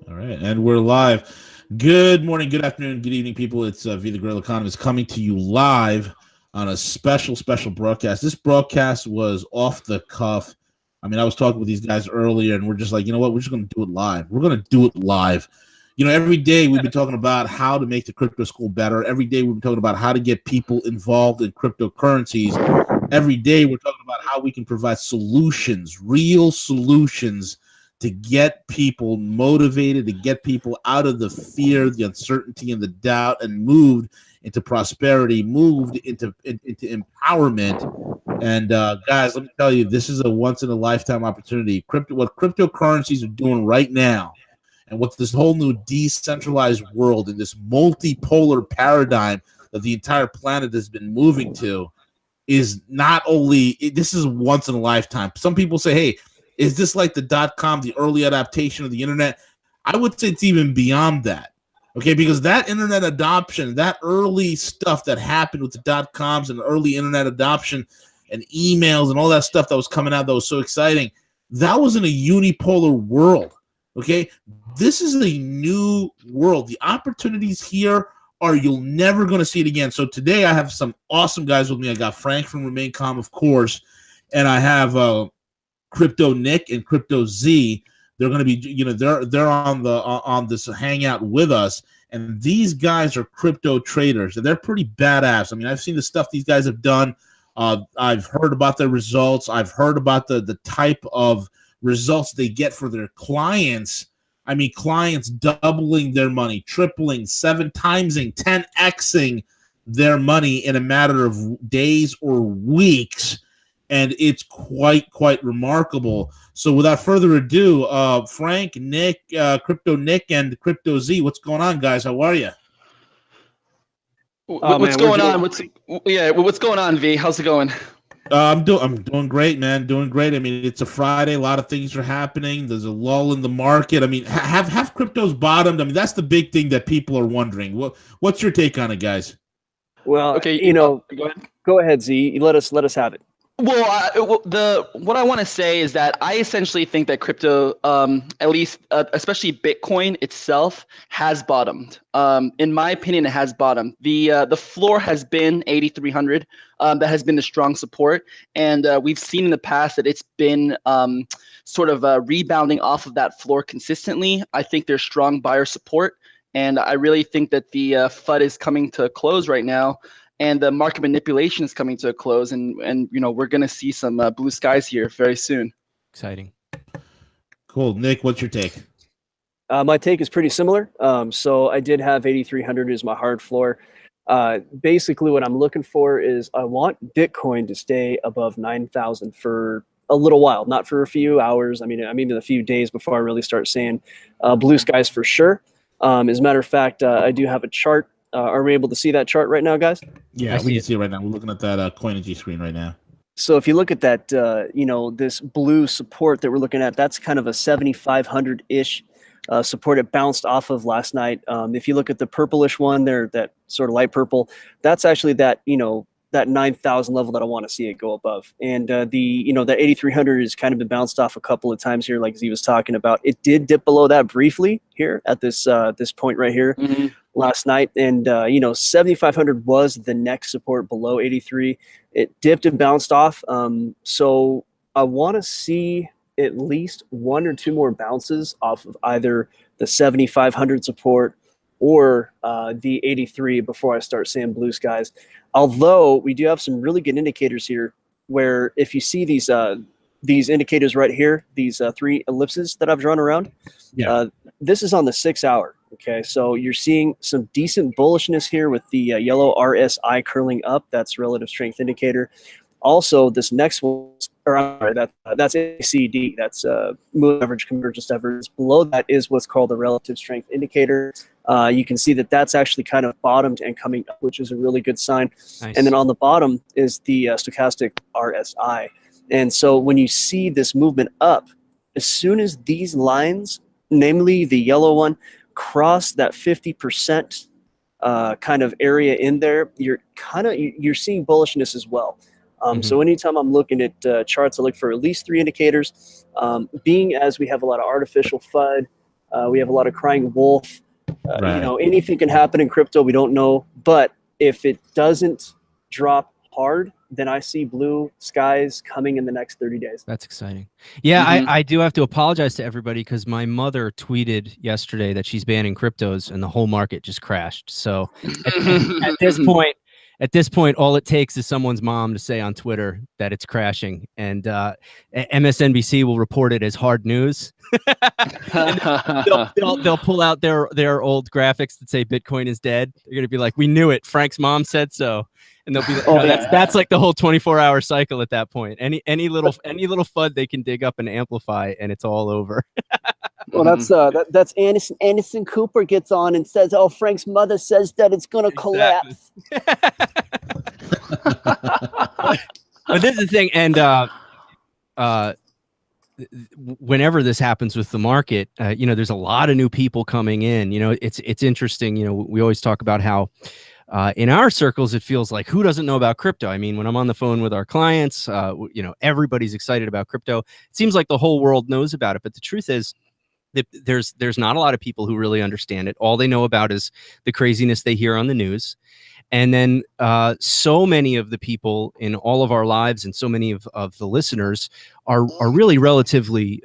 All right, and we're live. Good morning, good afternoon, good evening, people. It's V the Guerrilla Economist coming to you live on a special broadcast. This broadcast was off the cuff. I mean, I was talking with these guys earlier, and we're just like, you know what? We're just going to do it live. We're going to do it live. You know, every day we've been talking about how to make the crypto school better. Every day we've been talking about how to get people involved in cryptocurrencies. Every day we're talking about how we can provide solutions, real solutions to get people motivated, to get people out of the fear, the uncertainty, and the doubt, and moved into prosperity, moved into empowerment. And guys, let me tell you, this is a once in a lifetime opportunity. What cryptocurrencies are doing right now, and what this whole new decentralized world and this multipolar paradigm that the entire planet has been moving to, is not only this is once in a lifetime. Some people say, hey, is this like the .com, the early adaptation of the internet? I would say it's even beyond that. Okay, because that internet adoption, that early stuff that happened with the .coms and early internet adoption and emails and all that stuff that was coming out that was so exciting, that was in a unipolar world. Okay, this is a new world. The opportunities here are you're never going to see it again. So today I have some awesome guys with me. I got Frank from Remain Calm, of course, and I have Crypto Nick and Crypto Z. They're going to be, you know, they're on this hangout with us, and these guys are crypto traders, and they're pretty badass. I mean, I've seen the stuff these guys have done. I've heard about their results. I've heard about the type of results they get for their clients. I mean, clients doubling their money, tripling, 7-timesing, 10xing their money in a matter of days or weeks. And it's quite remarkable. So without further ado, Frank, Nick, Crypto Nick, and Crypto Z, what's going on, guys? How are you? What's going on? What's going on, V? How's it going? I'm doing great, man. Doing great. I mean, it's a Friday. A lot of things are happening. There's a lull in the market. I mean, have cryptos bottomed? I mean, that's the big thing that people are wondering. What's your take on it, guys? Well, okay, go ahead, Z. Let us have it. Well, what I want to say is that I essentially think that crypto, at least especially Bitcoin itself, has bottomed. In my opinion, it has bottomed. The floor has been 8,300. That has been the strong support, and we've seen in the past that it's been sort of rebounding off of that floor consistently. I think there's strong buyer support, and I really think that the FUD is coming to a close right now. And the market manipulation is coming to a close, and you know, we're going to see some blue skies here very soon. Exciting. Cool. Nick, what's your take? My take is pretty similar. So I did have 8,300 as my hard floor. Basically, what I'm looking for is I want Bitcoin to stay above 9,000 for a little while, not for a few hours. I mean a few days before I really start seeing blue skies for sure. As a matter of fact, I do have a chart. Are we able to see that chart right now, guys? Yeah, we can see it right now. We're looking at that Coinigy screen right now. So if you look at that, this blue support that we're looking at, that's kind of a 7,500-ish support it bounced off of last night. If you look at the purplish one there, that sort of light purple, that's actually that 9,000 level that I want to see it go above. And that 8,300 has kind of been bounced off a couple of times here, like Z was talking about. It did dip below that briefly here at this point right here. Mm-hmm. Last night, and 7,500 was the next support below 83. It dipped and bounced off. So I want to see at least one or two more bounces off of either the 7,500 support or the 83 before I start seeing blue skies. Although we do have some really good indicators here, where if you see these indicators right here, these three ellipses that I've drawn around, this is on the 6 hour. Okay, so you're seeing some decent bullishness here with the yellow RSI curling up. That's relative strength indicator. Also, this next one, that's ACD. That's moving average convergence divergence. Below that is what's called the relative strength indicator. You can see that that's actually kind of bottomed and coming up, which is a really good sign. Nice. And then on the bottom is the stochastic RSI. And so when you see this movement up, as soon as these lines, namely the yellow one, cross that 50% kind of area in there, you're seeing bullishness as well. So anytime I'm looking at charts, I look for at least 3 indicators. Being as we have a lot of artificial FUD, we have a lot of crying wolf. Right. You know, anything can happen in crypto. We don't know. But if it doesn't drop hard, then I see blue skies coming in the next 30 days. That's exciting. Yeah, I do have to apologize to everybody because my mother tweeted yesterday that she's banning cryptos and the whole market just crashed. So at this point, all it takes is someone's mom to say on Twitter that it's crashing, and MSNBC will report it as hard news. they'll pull out their old graphics that say Bitcoin is dead. They're gonna be like, "We knew it. Frank's mom said so." And they'll be like, that's like the whole 24-hour cycle at that point. Any little FUD they can dig up and amplify, and it's all over. Well, that's Anderson Cooper gets on and says, "Oh, Frank's mother says that it's going to collapse." But this is the thing, and whenever this happens with the market, there's a lot of new people coming in. It's interesting. We always talk about how in our circles, it feels like who doesn't know about crypto? I mean, when I'm on the phone with our clients, everybody's excited about crypto. It seems like the whole world knows about it, but the truth is, there's not a lot of people who really understand it. All they know about is the craziness they hear on the news. And then so many of the people in all of our lives and so many of the listeners are really relatively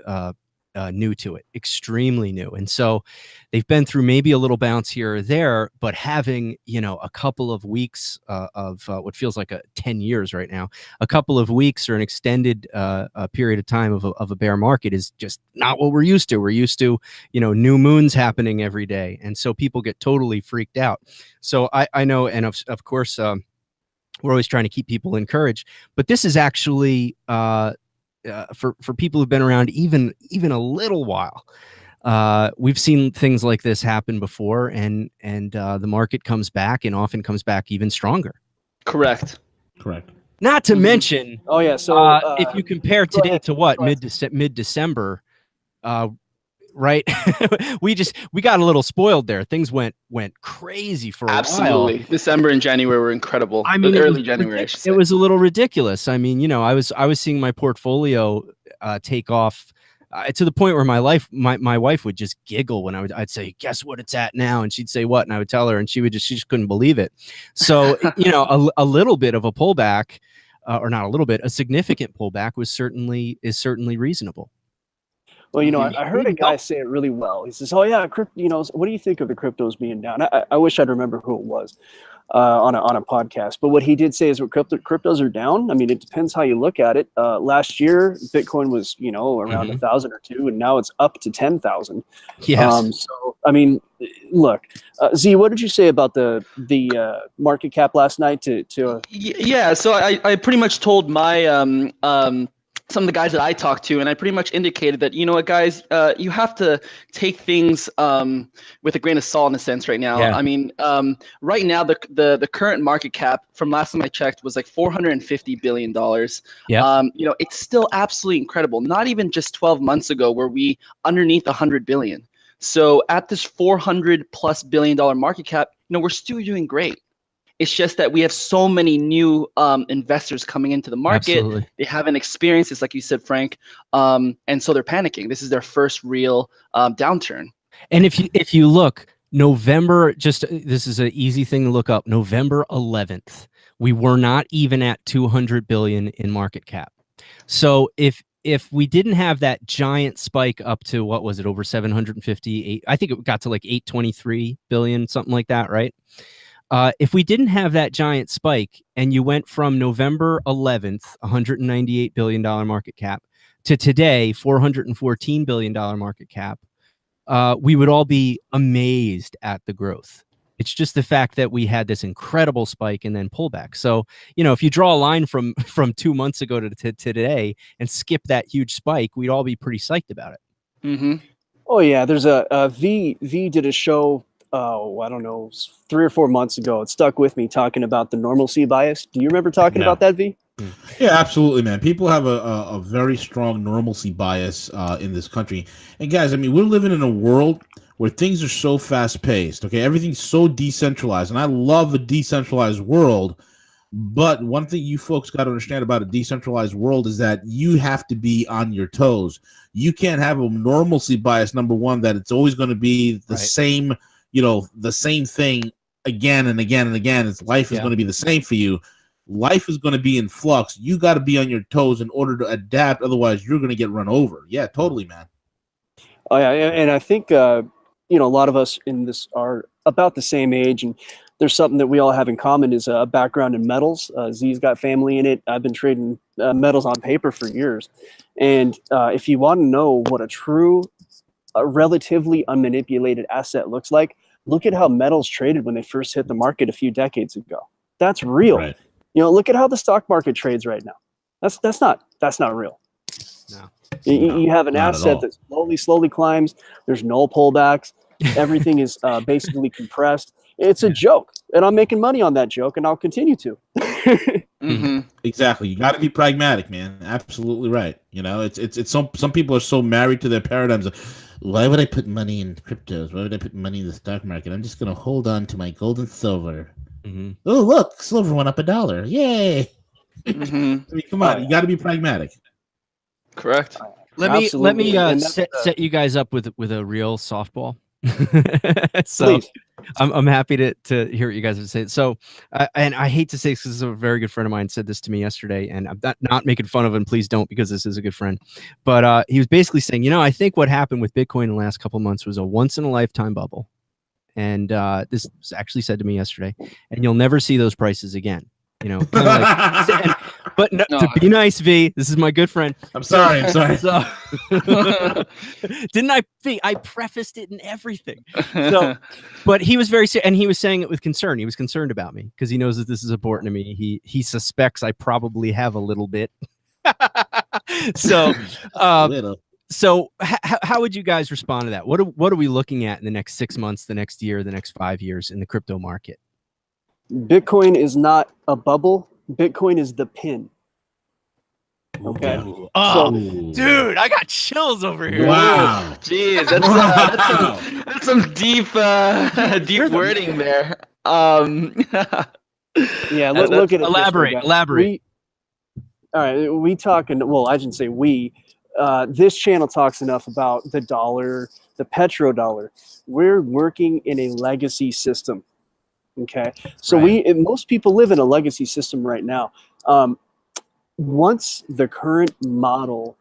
new to it, extremely new. And so they've been through maybe a little bounce here or there, but having, a couple of weeks of what feels like 10 years right now, a couple of weeks or an extended period of time of a bear market is just not what we're used to. We're used to, new moons happening every day. And so people get totally freaked out. So I know, and of course, we're always trying to keep people encouraged, but this is actually, for people who've been around even a little while, we've seen things like this happen before, and the market comes back and often comes back even stronger. Correct. Not to mention, so if you compare today to what mid-December, right? we got a little spoiled there. Things went crazy for a while. Absolutely. December and January were incredible. I mean, early January, I should say. It was a little ridiculous. I mean, I was seeing my portfolio take off to the point where my wife would just giggle when I'd say, "Guess what it's at now?" And she'd say, "What?" And I would tell her, and she just couldn't believe it. So, a little bit of a pullback, or not a little bit, a significant pullback is certainly reasonable. Well, I heard a guy say it really well. He says, "Oh yeah, what do you think of the cryptos being down?" I wish I'd remember who it was on a podcast. But what he did say is, cryptos are down. I mean, it depends how you look at it. Last year, Bitcoin was around 1,000 or 2, and now it's up to 10,000. Yes. So I mean, look, Z, what did you say about the market cap last night? Yeah, so I pretty much told my some of the guys that I talked to, and I pretty much indicated that, guys, you have to take things with a grain of salt in a sense right now. Yeah. I mean, right now, the current market cap from last time I checked was like $450 billion. Yeah. It's still absolutely incredible. Not even just 12 months ago were we underneath 100 billion. So at this $400+ billion market cap, we're still doing great. It's just that we have so many new investors coming into the market. Absolutely. They haven't experienced this, like you said, Frank, and so they're panicking. This is their first real downturn. And if you look, November, this is an easy thing to look up. November 11th, we were not even at 200 billion in market cap. So if we didn't have that giant spike up to, what was it, over 758, I think it got to like 823 billion, something like that, right? If we didn't have that giant spike and you went from November 11th, $198 billion market cap, to today, $414 billion market cap, we would all be amazed at the growth. It's just the fact that we had this incredible spike and then pullback. So, if you draw a line from 2 months ago to today and skip that huge spike, we'd all be pretty psyched about it. Mm-hmm. Oh yeah, there's a V did a show. I don't know, 3 or 4 months ago. It stuck with me, talking about the normalcy bias. Do you remember talking about that, V? Yeah, absolutely, man. People have a very strong normalcy bias in this country. And guys, I mean, we're living in a world where things are so fast paced. Okay, everything's so decentralized, and I love a decentralized world. But one thing you folks got to understand about a decentralized world is that you have to be on your toes. You can't have a normalcy bias, number one, that it's always going to be the same, the same thing again and again and again. Life is going to be the same for you. Life is going to be in flux. You got to be on your toes in order to adapt. Otherwise, you're going to get run over. Yeah, totally, man. Oh, yeah. And I think, a lot of us in this are about the same age, and there's something that we all have in common is a background in metals. Z's got family in it. I've been trading metals on paper for years. And if you want to know what a true, relatively unmanipulated asset looks like, look at how metals traded when they first hit the market a few decades ago. That's real. Right. Look at how the stock market trades right now. That's not real. No. You have an asset that slowly climbs. There's no pullbacks. Everything is basically compressed. It's a joke, and I'm making money on that joke, and I'll continue to. Exactly. You got to be pragmatic, man. Absolutely right. It's some people are so married to their paradigms of, why would I put money in cryptos? Why would I put money in the stock market? I'm just going to hold on to my gold and silver. Oh, look, silver went up $1. Yay! I mean, come on, you got to be pragmatic. Correct. Let me set you guys up with a real softball. So I'm happy to hear what you guys have said. So, and I hate to say this because a very good friend of mine said this to me yesterday, and I'm not making fun of him. Please don't, because this is a good friend. But he was basically saying, I think what happened with Bitcoin in the last couple of months was a once in a lifetime bubble. And this was actually said to me yesterday, and you'll never see those prices again. But to be nice, V, this is my good friend. I'm sorry. So, didn't I prefaced it and everything. So, but he was and he was saying it with concern. He was concerned about me because he knows that this is important to me. He suspects I probably have a little bit. So, So how would you guys respond to that? What are we looking at in the next 6 months, the next year, the next 5 years in the crypto market? Bitcoin is not a bubble. Bitcoin is the pin. Okay. Oh, dude, I got chills over here. Wow. Jeez, that's some deep wording there. Yeah, look at it. Elaborate. All right, we talk, I shouldn't say we. This channel talks enough about the dollar, the petrodollar. We're working in a legacy system. Okay, so most people live in a legacy system right now. Once the current model,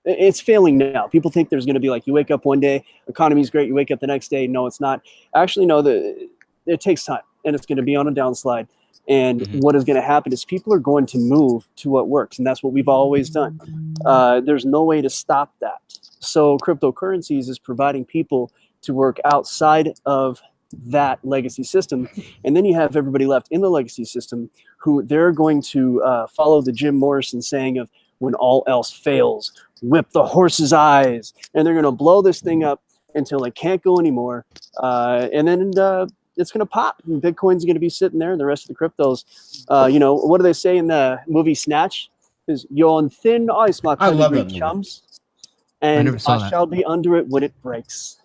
it's failing now. People think there's going to be you wake up one day, economy's great, you wake up the next day, no, it's not. Actually, no, it takes time, and it's going to be on a downslide. And what is going to happen is people are going to move to what works, and that's what we've always done. There's no way to stop that. So cryptocurrencies is providing people to work outside of that legacy system, and then you have everybody left in the legacy system who they're going to follow the Jim Morrison saying of, when all else fails, whip the horse's eyes, and they're going to blow this thing up until it can't go anymore, and then it's going to pop, and Bitcoin's going to be sitting there, and the rest of the cryptos, what do they say in the movie Snatch? Is you're on thin ice, my pedigree chums, and I shall be under it when it breaks.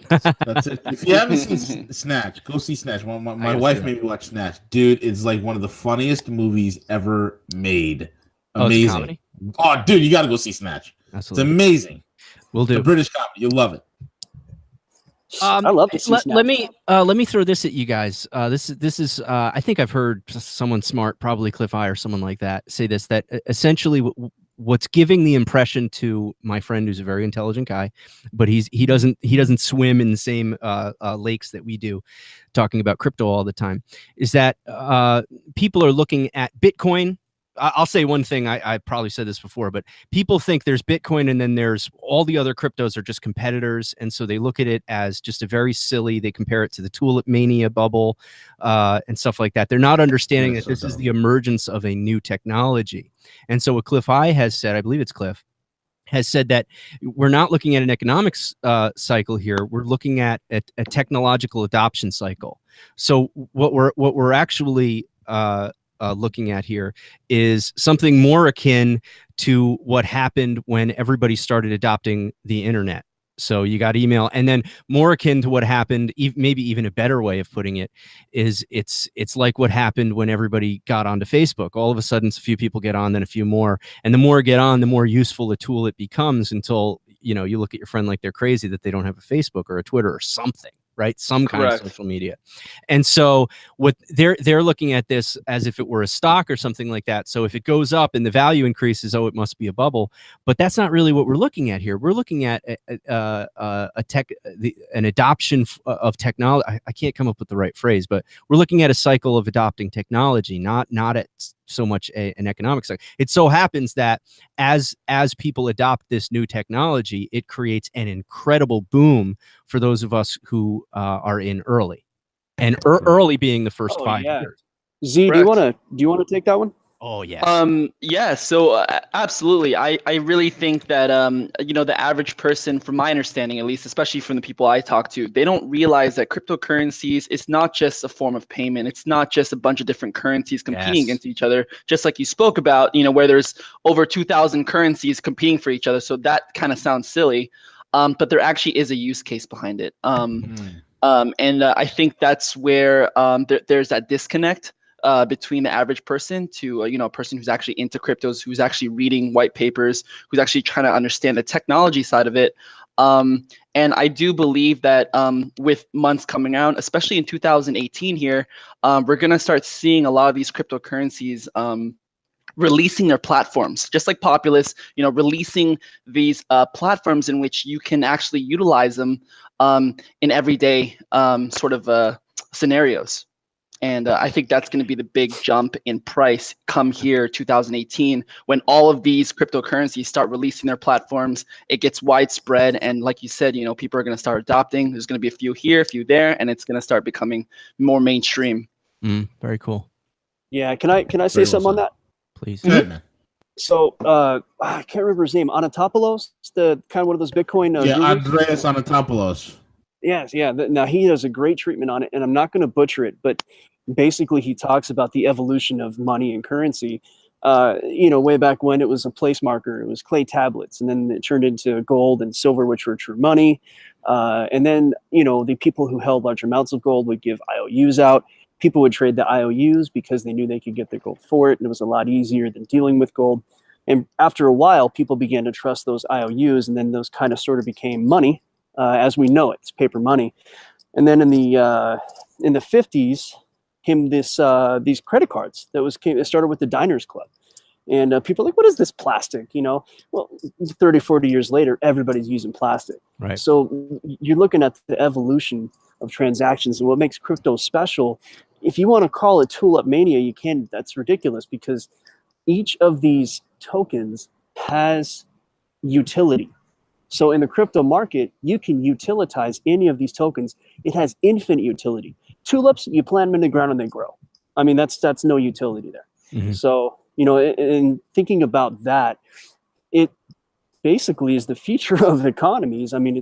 That's it. If you haven't seen Snatch, go see Snatch. My wife made me watch Snatch. Dude, it's one of the funniest movies ever made. Amazing. Oh, dude, you got to go see Snatch. Absolutely. It's amazing. We'll do. The British comedy. You'll love it. I love to see Snatch. Let me throw this at you guys. This is I think I've heard someone smart, probably Cliff Eye or someone like that, say this, that essentially what's giving the impression to my friend, who's a very intelligent guy, but he doesn't swim in the same lakes that we do, talking about crypto all the time, is that people are looking at Bitcoin. I'll say one thing. I probably said this before, but people think there's Bitcoin and then there's all the other cryptos are just competitors. And so they look at it as just a very silly, they compare it to the tulip mania bubble and stuff like that. They're not understanding that this is the emergence of a new technology. And so what Cliff Eye has said, I believe it's Cliff, has said that we're not looking at an economics cycle here. We're looking at a technological adoption cycle. So what we're actually looking at here is something more akin to what happened when everybody started adopting the internet. So you got email, and then more akin to what happened, maybe even a better way of putting it is it's like what happened when everybody got onto Facebook. All of a sudden, a few people get on, then a few more, and the more get on, the more useful a tool it becomes, until you look at your friend like they're crazy that they don't have a Facebook or a Twitter or something. Right, some kind of social media. And so what they're looking at this as if it were a stock or something like that. So if it goes up and the value increases, oh, it must be a bubble. But that's not really what we're looking at here. We're looking at an adoption of technology. I can't come up with the right phrase, but we're looking at a cycle of adopting technology, not at so much an economic cycle. It so happens that as people adopt this new technology, it creates an incredible boom for those of us who are in early, and early being the first 5 years. Z, Correct. do you want to take that one? Oh yes. Yeah. So absolutely, I really think that the average person, from my understanding at least, especially from the people I talk to, they don't realize that cryptocurrencies is not just a form of payment. It's not just a bunch of different currencies competing against each other, just like you spoke about. Where there's over 2,000 currencies competing for each other. So that kind of sounds silly, but there actually is a use case behind it. And I think that's where there's that disconnect between the average person to a person who's actually into cryptos, who's actually reading white papers, who's actually trying to understand the technology side of it. And I do believe that with months coming out, especially in 2018 here, we're going to start seeing a lot of these cryptocurrencies releasing their platforms, just like Populous, releasing these platforms in which you can actually utilize them in everyday sort of scenarios. And I think that's going to be the big jump in price come here 2018, when all of these cryptocurrencies start releasing their platforms. It gets widespread, and like you said, people are going to start adopting. There's going to be a few here, a few there, and it's going to start becoming more mainstream. Very cool. Yeah, can I say something on that? Please. Good, man. So I can't remember his name. Anatopoulos, the kind of one of those Bitcoin. Yeah, gurus? Andreas Anatopoulos. Yes, yeah. Now he does a great treatment on it, and I'm not going to butcher it, but basically he talks about the evolution of money and currency. Way back when it was a place marker, it was clay tablets, and then it turned into gold and silver, which were true money. And then the people who held large amounts of gold would give IOUs out. People would trade the IOUs because they knew they could get their gold for it, and it was a lot easier than dealing with gold. And after a while, people began to trust those IOUs, and then those kind of sort of became money as we know it. It's paper money. And then in the 50s came these credit cards it started with the Diners Club. And people are like, what is this plastic? Well, 30, 40 years later, everybody's using plastic. Right. So you're looking at the evolution of transactions, and what makes crypto special. If you want to call it tulip mania, you can. That's ridiculous, because each of these tokens has utility. So in the crypto market, you can utilitize any of these tokens. It has infinite utility. Tulips, you plant them in the ground and they grow. I mean, that's no utility there. Mm-hmm. So, in thinking about that, it basically is the future of economies. I mean,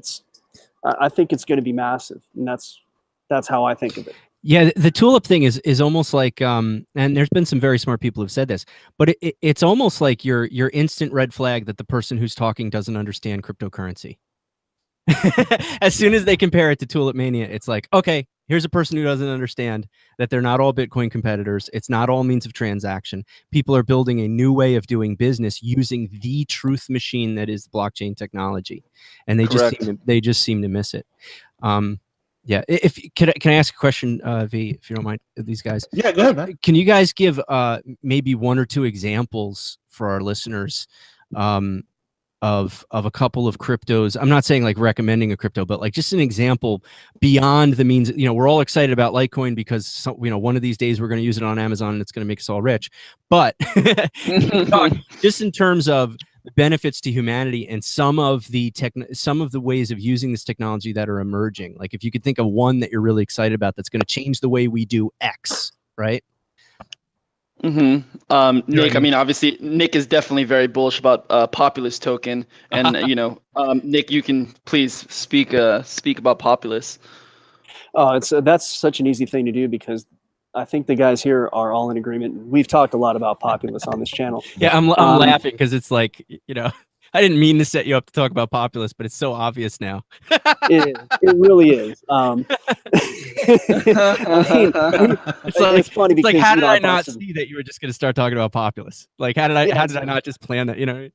I think it's going to be massive, and that's how I think of it. Yeah, the tulip thing is almost like, and there's been some very smart people who've said this, but it's almost like your instant red flag that the person who's talking doesn't understand cryptocurrency. As soon as they compare it to tulip mania, it's like, okay, here's a person who doesn't understand that they're not all Bitcoin competitors. It's not all means of transaction. People are building a new way of doing business using the truth machine that is blockchain technology, and they just seem to miss it. Yeah. Can I ask a question, V, if you don't mind, these guys? Yeah, go ahead, man. Can you guys give maybe one or two examples for our listeners of a couple of cryptos? I'm not saying like recommending a crypto, but like just an example beyond the means. We're all excited about Litecoin because one of these days we're going to use it on Amazon and it's going to make us all rich. But just in terms of the benefits to humanity and some of the ways of using this technology that are emerging. Like if you could think of one that you're really excited about that's going to change the way we do X, right? Mm-hmm. Nick, I mean, obviously, Nick is definitely very bullish about Populous token, and Nick, you can please speak about Populous. That's such an easy thing to do, because I think the guys here are all in agreement. We've talked a lot about Populous on this channel. Yeah, I'm laughing because it's like, I didn't mean to set you up to talk about Populous, but it's so obvious now. It really is. I mean, it's funny It's because like, how did you know, I I bought not some- see that you were just going to start talking about Populous? Like, how did I not just plan that? You know,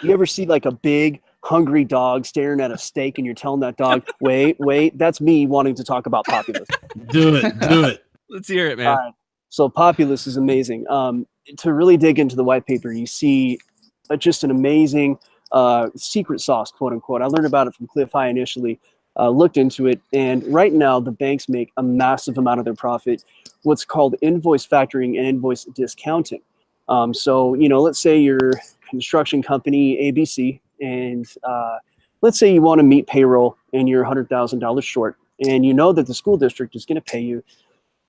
you ever see like a big hungry dog staring at a steak and you're telling that dog, wait, that's me wanting to talk about Populous. Do it. let's hear it, man. So Populous is amazing. To really dig into the white paper, you see just an amazing secret sauce, quote unquote. I learned about it from Cliff High initially, looked into it, and right now the banks make a massive amount of their profit, what's called invoice factoring and invoice discounting. So, you know, let's say you're a construction company, ABC, and let's say you want to meet payroll and you're $100,000 short, and you know that the school district is going to pay you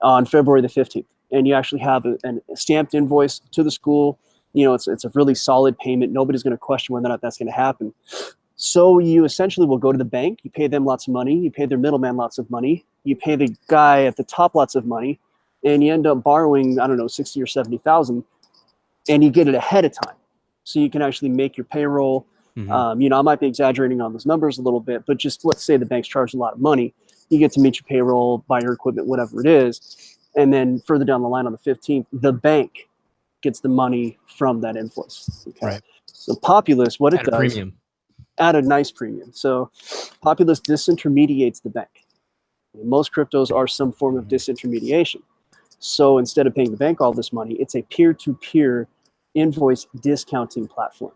on February the 15th, and you actually have a stamped invoice to the school. You know, it's a really solid payment. Nobody's going to question whether or not that's going to happen. So you essentially will go to the bank, you pay them lots of money, you pay their middleman lots of money, you pay the guy at the top lots of money, and you end up borrowing, I don't know, 60 or 70,000, and you get it ahead of time. So you can actually make your payroll. Mhm. You know, I might be exaggerating on those numbers a little bit, but just let's say the bank's charged a lot of money. You get to meet your payroll, buy your equipment, whatever it is. And then further down the line on the 15th, the bank gets the money from that invoice. Okay. Right. So Populous, what it At a does, premium. at a nice premium. So Populous disintermediates the bank. Most cryptos are some form of disintermediation. So instead of paying the bank all this money, it's a peer-to-peer invoice discounting platform.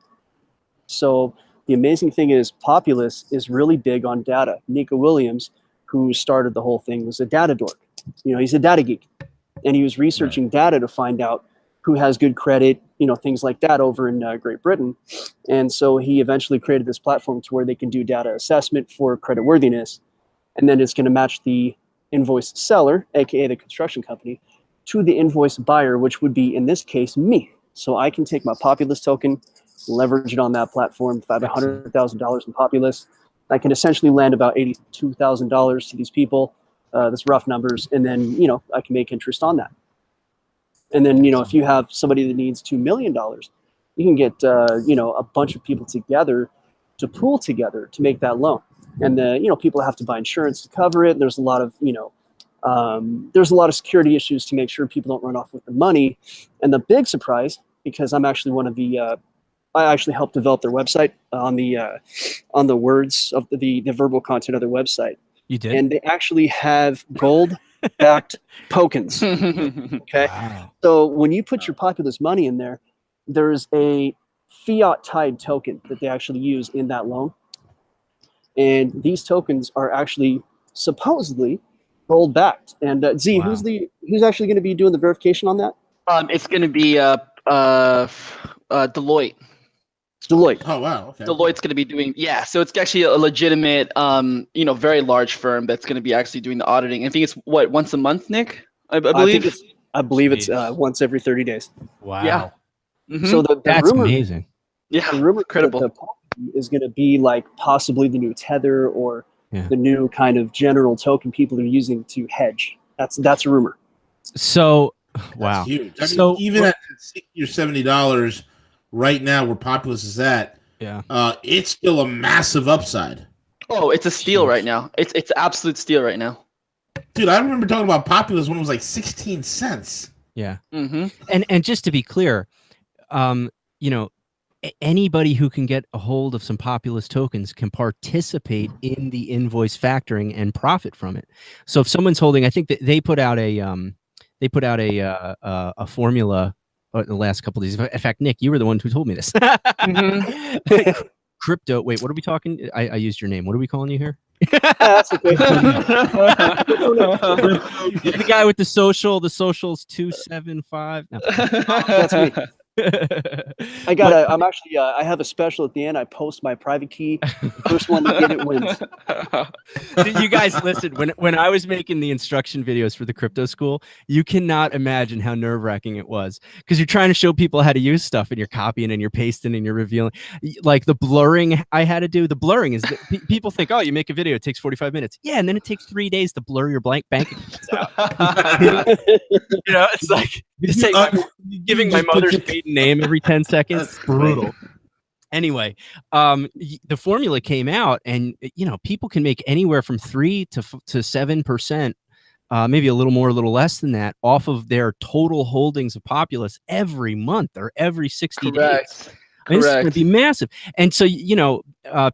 So the amazing thing is Populous is really big on data. Nico Williams, who started the whole thing, was a data dork. You know, he's a data geek, and he was researching data to find out who has good credit, you know, things like that over in Great Britain. And so he eventually created this platform to where they can do data assessment for creditworthiness, and then it's going to match the invoice seller, aka the construction company, to the invoice buyer, which would be in this case me. So I can take my Populous token, leverage it on that platform. If I have $100,000 in Populous, I can essentially land about $82,000 to these people. That's rough numbers, and then, you know, I can make interest on that. And then, you know, if you have somebody that needs $2 million, you can get you know, a bunch of people together to pool together to make that loan. And you know, people have to buy insurance to cover it. There's a lot of, you know, there's a lot of security issues to make sure people don't run off with the money. And the big surprise, because I'm actually one of the I actually helped develop their website on the words of the verbal content of their website. You did? And they actually have gold-backed tokens. Okay, Wow. so when you put your Populous money in there, there's a fiat-tied token that they actually use in that loan, and these tokens are actually supposedly gold-backed. And Z, Wow. who's actually going to be doing the verification on that? It's going to be Deloitte. Deloitte. Oh wow. Okay. Deloitte's going to be doing, yeah. So it's actually a legitimate, you know, very large firm that's going to be actually doing the auditing. I think it's what, once a month, Nick? I believe. I believe it's Jeez. once every 30 days. Wow. Yeah. Mhm. So the That's rumor, amazing. yeah, the rumor incredible. that the token is going to be like possibly the new Tether or Yeah. the new kind of general token people are using to hedge. That's a rumor. So, That's wow. huge. I mean, So- even at $60 or $70 right now, where Populous is at, Yeah. it's still a massive upside. Oh, it's a steal Huge. right now. It's absolute steal right now. Dude, I remember talking about Populous when it was like 16 cents. Yeah. Mm-hmm. And just to be clear, you know, anybody who can get a hold of some Populous tokens can participate in the invoice factoring and profit from it. So if someone's holding, I think that they put out a formula the last couple of days. In fact, Nick, you were the one who told me this. Crypto. Wait, what are we talking? I used your name. What are we calling you here? That's okay. The guy with the socials 275. No. That's me. I'm actually I have a special at the end. I post my private key. The first one to get it wins. You guys, listen, when I was making the instruction videos for the crypto school, you cannot imagine how nerve-wracking it was, because you're trying to show people how to use stuff, and you're copying and you're pasting and you're revealing. Like the blurring I had to do. The blurring is that people think, oh, you make a video, it takes 45 minutes. Yeah, and then it takes 3 days to blur your blank bank accounts out. You know, it's like giving my mother's maiden name every 10 seconds. It's brutal. Anyway, the formula came out, and people can make anywhere from 3 to 7%, maybe a little more, a little less than that, off of their total holdings of Populous every month or every 60 days. It's going to be massive. And so,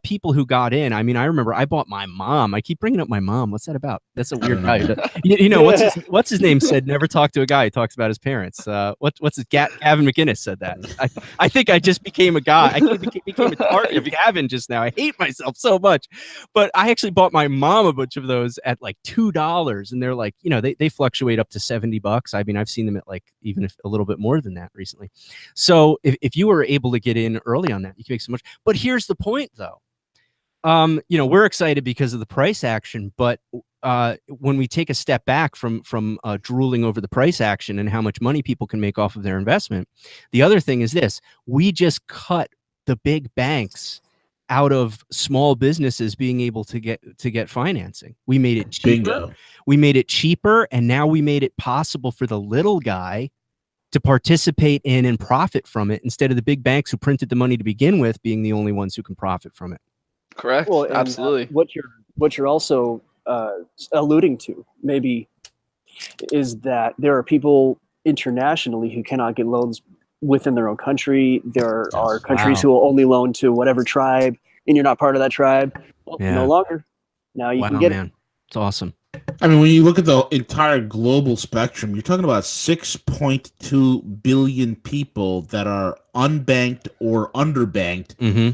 people who got in, I mean, I remember I bought my mom. I keep bringing up my mom. What's that about? That's a weird guy. What's his name said, never talk to a guy who talks about his parents. What's his Gavin McInnes said that. I think I just became a guy. I became a target of Gavin just now. I hate myself so much. But I actually bought my mom a bunch of those at like $2. And they're like, they fluctuate up to $70. I mean, I've seen them at like even a little bit more than that recently. So if you were able to get in early on that, you can make so much. But here's the point, though. We're excited because of the price action, but when we take a step back from drooling over the price action and how much money people can make off of their investment, the other thing is this: we just cut the big banks out of small businesses being able to get financing. We made it cheaper. Bingo. We made it cheaper, and now we made it possible for the little guy to participate in and profit from it, instead of the big banks who printed the money to begin with being the only ones who can profit from it. Correct. Well, absolutely. What you're also alluding to maybe is that there are people internationally who cannot get loans within their own country. There are countries who will only loan to whatever tribe, and you're not part of that tribe. Well, no longer. Now you can get it. It's awesome. I mean, when you look at the entire global spectrum, you're talking about 6.2 billion people that are unbanked or underbanked. Mm-hmm.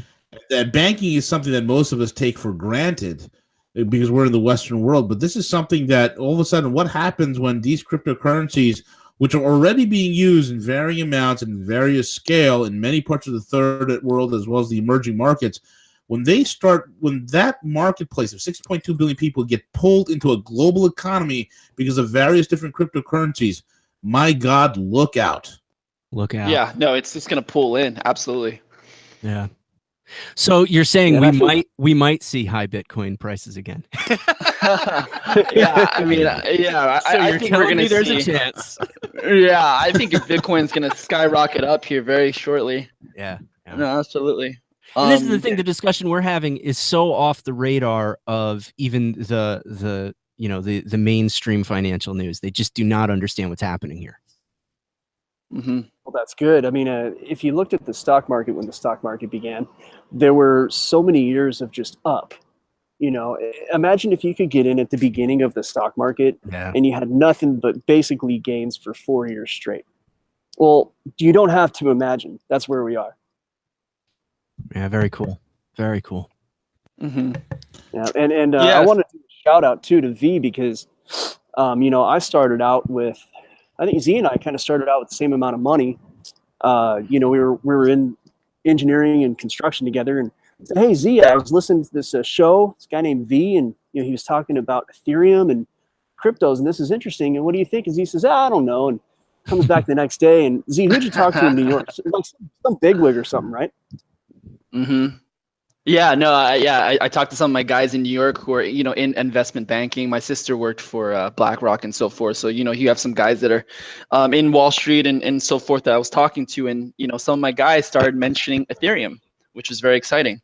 That banking is something that most of us take for granted because we're in the Western world. But this is something that all of a sudden, what happens when these cryptocurrencies, which are already being used in varying amounts and various scale in many parts of the third world as well as the emerging markets, when that marketplace of 6.2 billion people get pulled into a global economy because of various different cryptocurrencies, my God, look out. Look out. Yeah, no, it's just going to pull in. Absolutely. Yeah. So you're saying we might see high Bitcoin prices again? Yeah, I mean, I think we're going to see. There's a chance. Yeah, I think Bitcoin's going to skyrocket up here very shortly. Yeah. No, absolutely. And this is the thing: the discussion we're having is so off the radar of even the mainstream financial news. They just do not understand what's happening here. Mm-hmm. Well, that's good. I mean, if you looked at the stock market when the stock market began, there were so many years of just up. Imagine if you could get in at the beginning of the stock market and you had nothing but basically gains for 4 years straight. Well, you don't have to imagine. That's where we are. Yeah, very cool. Very cool. Mm-hmm. Yeah, and I want to do a shout out too to V because, I started out with, I think Z and I kind of started out with the same amount of money. We were in engineering and construction together, and I said, "Hey Z, I was listening to this show. This guy named V, and he was talking about Ethereum and cryptos, and this is interesting. And what do you think?" And Z says, "I don't know." And comes back the next day, and Z, who'd you talk to in New York? Like some bigwig or something, right? Mm-hmm. Yeah, no, I talked to some of my guys in New York who are, in investment banking. My sister worked for BlackRock and so forth. So, you have some guys that are in Wall Street and so forth that I was talking to. And, some of my guys started mentioning Ethereum, which was very exciting.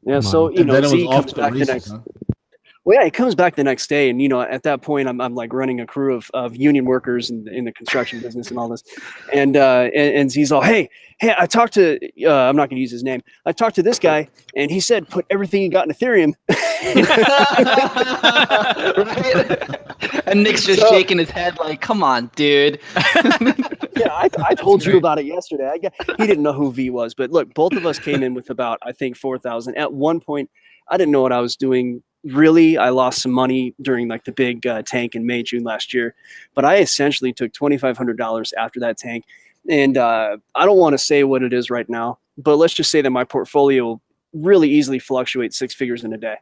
Yeah, so, Z comes back the next. Well, yeah, he comes back the next day, and at that point, I'm like running a crew of union workers in the construction business and all this, and Z's all, hey, I talked to, I'm not going to use his name. I talked to this guy, and he said put everything you got in Ethereum. Right? And Nick's just shaking his head like, come on, dude. Yeah, I told you about it yesterday. He didn't know who V was, but look, both of us came in with about, I think, 4,000. At one point, I didn't know what I was doing. Really, I lost some money during like the big tank in May, June last year, but I essentially took $2,500 after that tank. And I don't want to say what it is right now, but let's just say that my portfolio really easily fluctuates 6 figures in a day.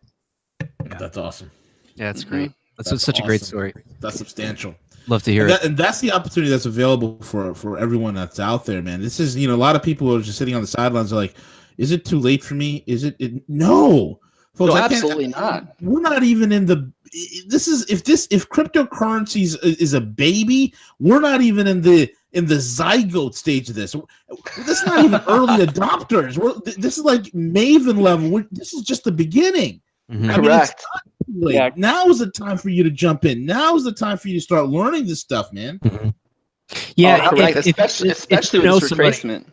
That's awesome. Yeah, that's great. That's such a great story. That's substantial. Love to hear it. And that's the opportunity that's available for everyone that's out there, man. This is, a lot of people are just sitting on the sidelines are like, is it too late for me? Is it? No. Folks, no, absolutely not. We're not even in the. If cryptocurrencies is a baby, we're not even in the in the zygote stage of this. This is not even early adopters. This is like Maven level. This is just the beginning. Mhm. I mean, Correct. Yeah. now is the time for you to jump in. Now is the time for you to start learning this stuff, man. Yeah, Oh, correct. if- especially if especially you know with this somebody- retracement.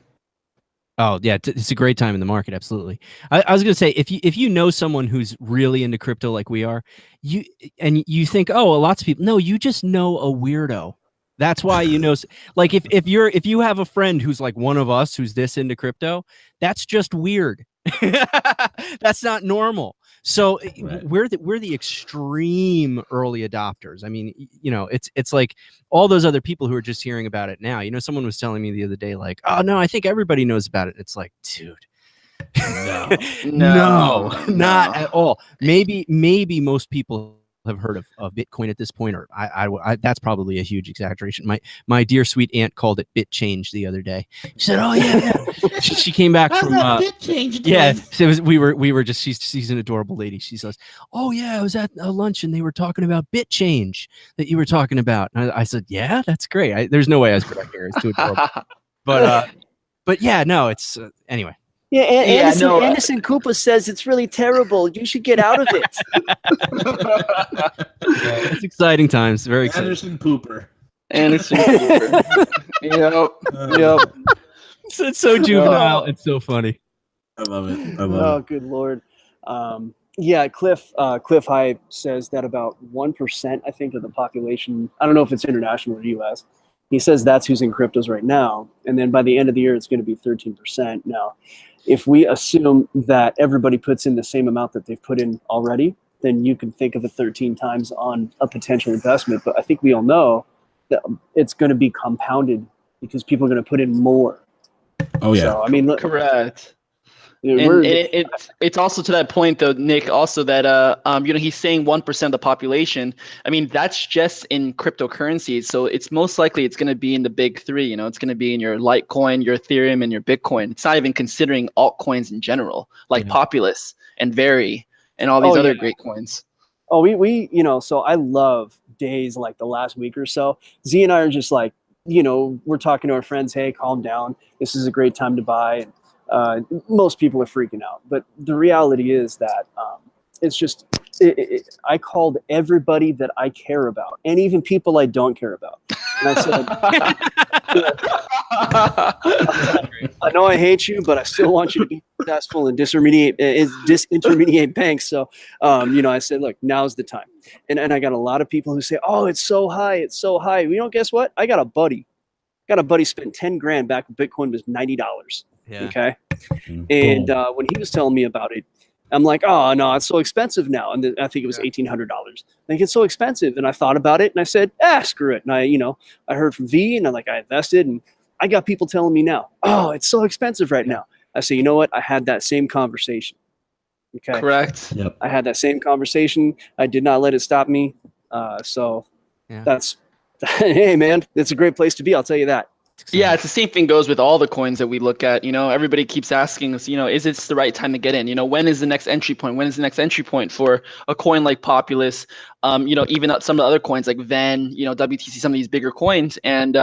Oh yeah, it's a great time in the market. Absolutely. I was gonna say if you know someone who's really into crypto like we are, you think, oh, well, lots of people. No, you just know a weirdo. That's why you know. Like if you have a friend who's like one of us who's this into crypto, that's just weird. That's not normal. So Right. we're the extreme early adopters. I mean, it's like all those other people who are just hearing about it now. Someone was telling me the other day, like, oh no, I think everybody knows about it. It's like, dude, No. no, not No. at all. Maybe most people have heard of Bitcoin at this point, or I that's probably a huge exaggeration. My dear sweet aunt called it bit change the other day. She said, "Oh yeah." She came back How's from that bit changed? yeah. So we were just she's an adorable lady. She says, "Oh yeah, I was at a lunch and they were talking about bit change that you were talking about." And I said, "Yeah, that's great." There's no way I was correct here. It's too adorable. But yeah, no, it's anyway. Yeah, Yeah, Anderson, no, Anderson Cooper says it's really terrible. You should get out of it. It's exciting times. Very exciting. Anderson Pooper. Anderson Cooper. Yep. Yep. It's so juvenile. It's so funny. I love it. I Oh, love it. good Lord. Yeah, Cliff High says that about 1%, I think, of the population, I don't know if it's international or US, he says that's who's in cryptos right now. And then by the end of the year, it's going to be 13%. Now, if we assume that everybody puts in the same amount that they've put in already, then you can think of it 13 times on a potential investment. But I think we all know that it's going to be compounded because people are going to put in more. Oh yeah. So, I mean, look, Correct. we're, And it's also to that point though, Nick, also that he's saying 1% of the population. I mean, that's just in cryptocurrencies. So it's most likely it's going to be in the big three. It's going to be in your Litecoin, your Ethereum, and your Bitcoin. It's not even considering altcoins in general, like Populous and Very and all these other great coins. Oh, we so I love days like the last week or so. Z and I are just like, we're talking to our friends, hey, calm down. This is a great time to buy. Most people are freaking out, but the reality is that it's just I called everybody that I care about, and even people I don't care about. And I said, I know I hate you, but I still want you to be successful and disintermediate banks. So, I said, look, now's the time. And I got a lot of people who say, oh, it's so high. It's so high. Guess what? I got a buddy spent 10 grand back when Bitcoin was $90. Yeah. Okay. And when he was telling me about it, I'm like, oh no, it's so expensive now. And I think it was $1,800. Like, it's so expensive. And I thought about it and I said, screw it. And I heard from V and I invested, and I got people telling me now, oh, it's so expensive right now. I say, you know what? I had that same conversation. Okay. Correct. Yep. I had that same conversation. I did not let it stop me. That's, hey man, it's a great place to be. I'll tell you that. Yeah, it's the same thing goes with all the coins that we look at. Everybody keeps asking us, is it the right time to get in? When is the next entry point? When is the next entry point for a coin like Populous? Even some of the other coins like Ven, WTC, some of these bigger coins. And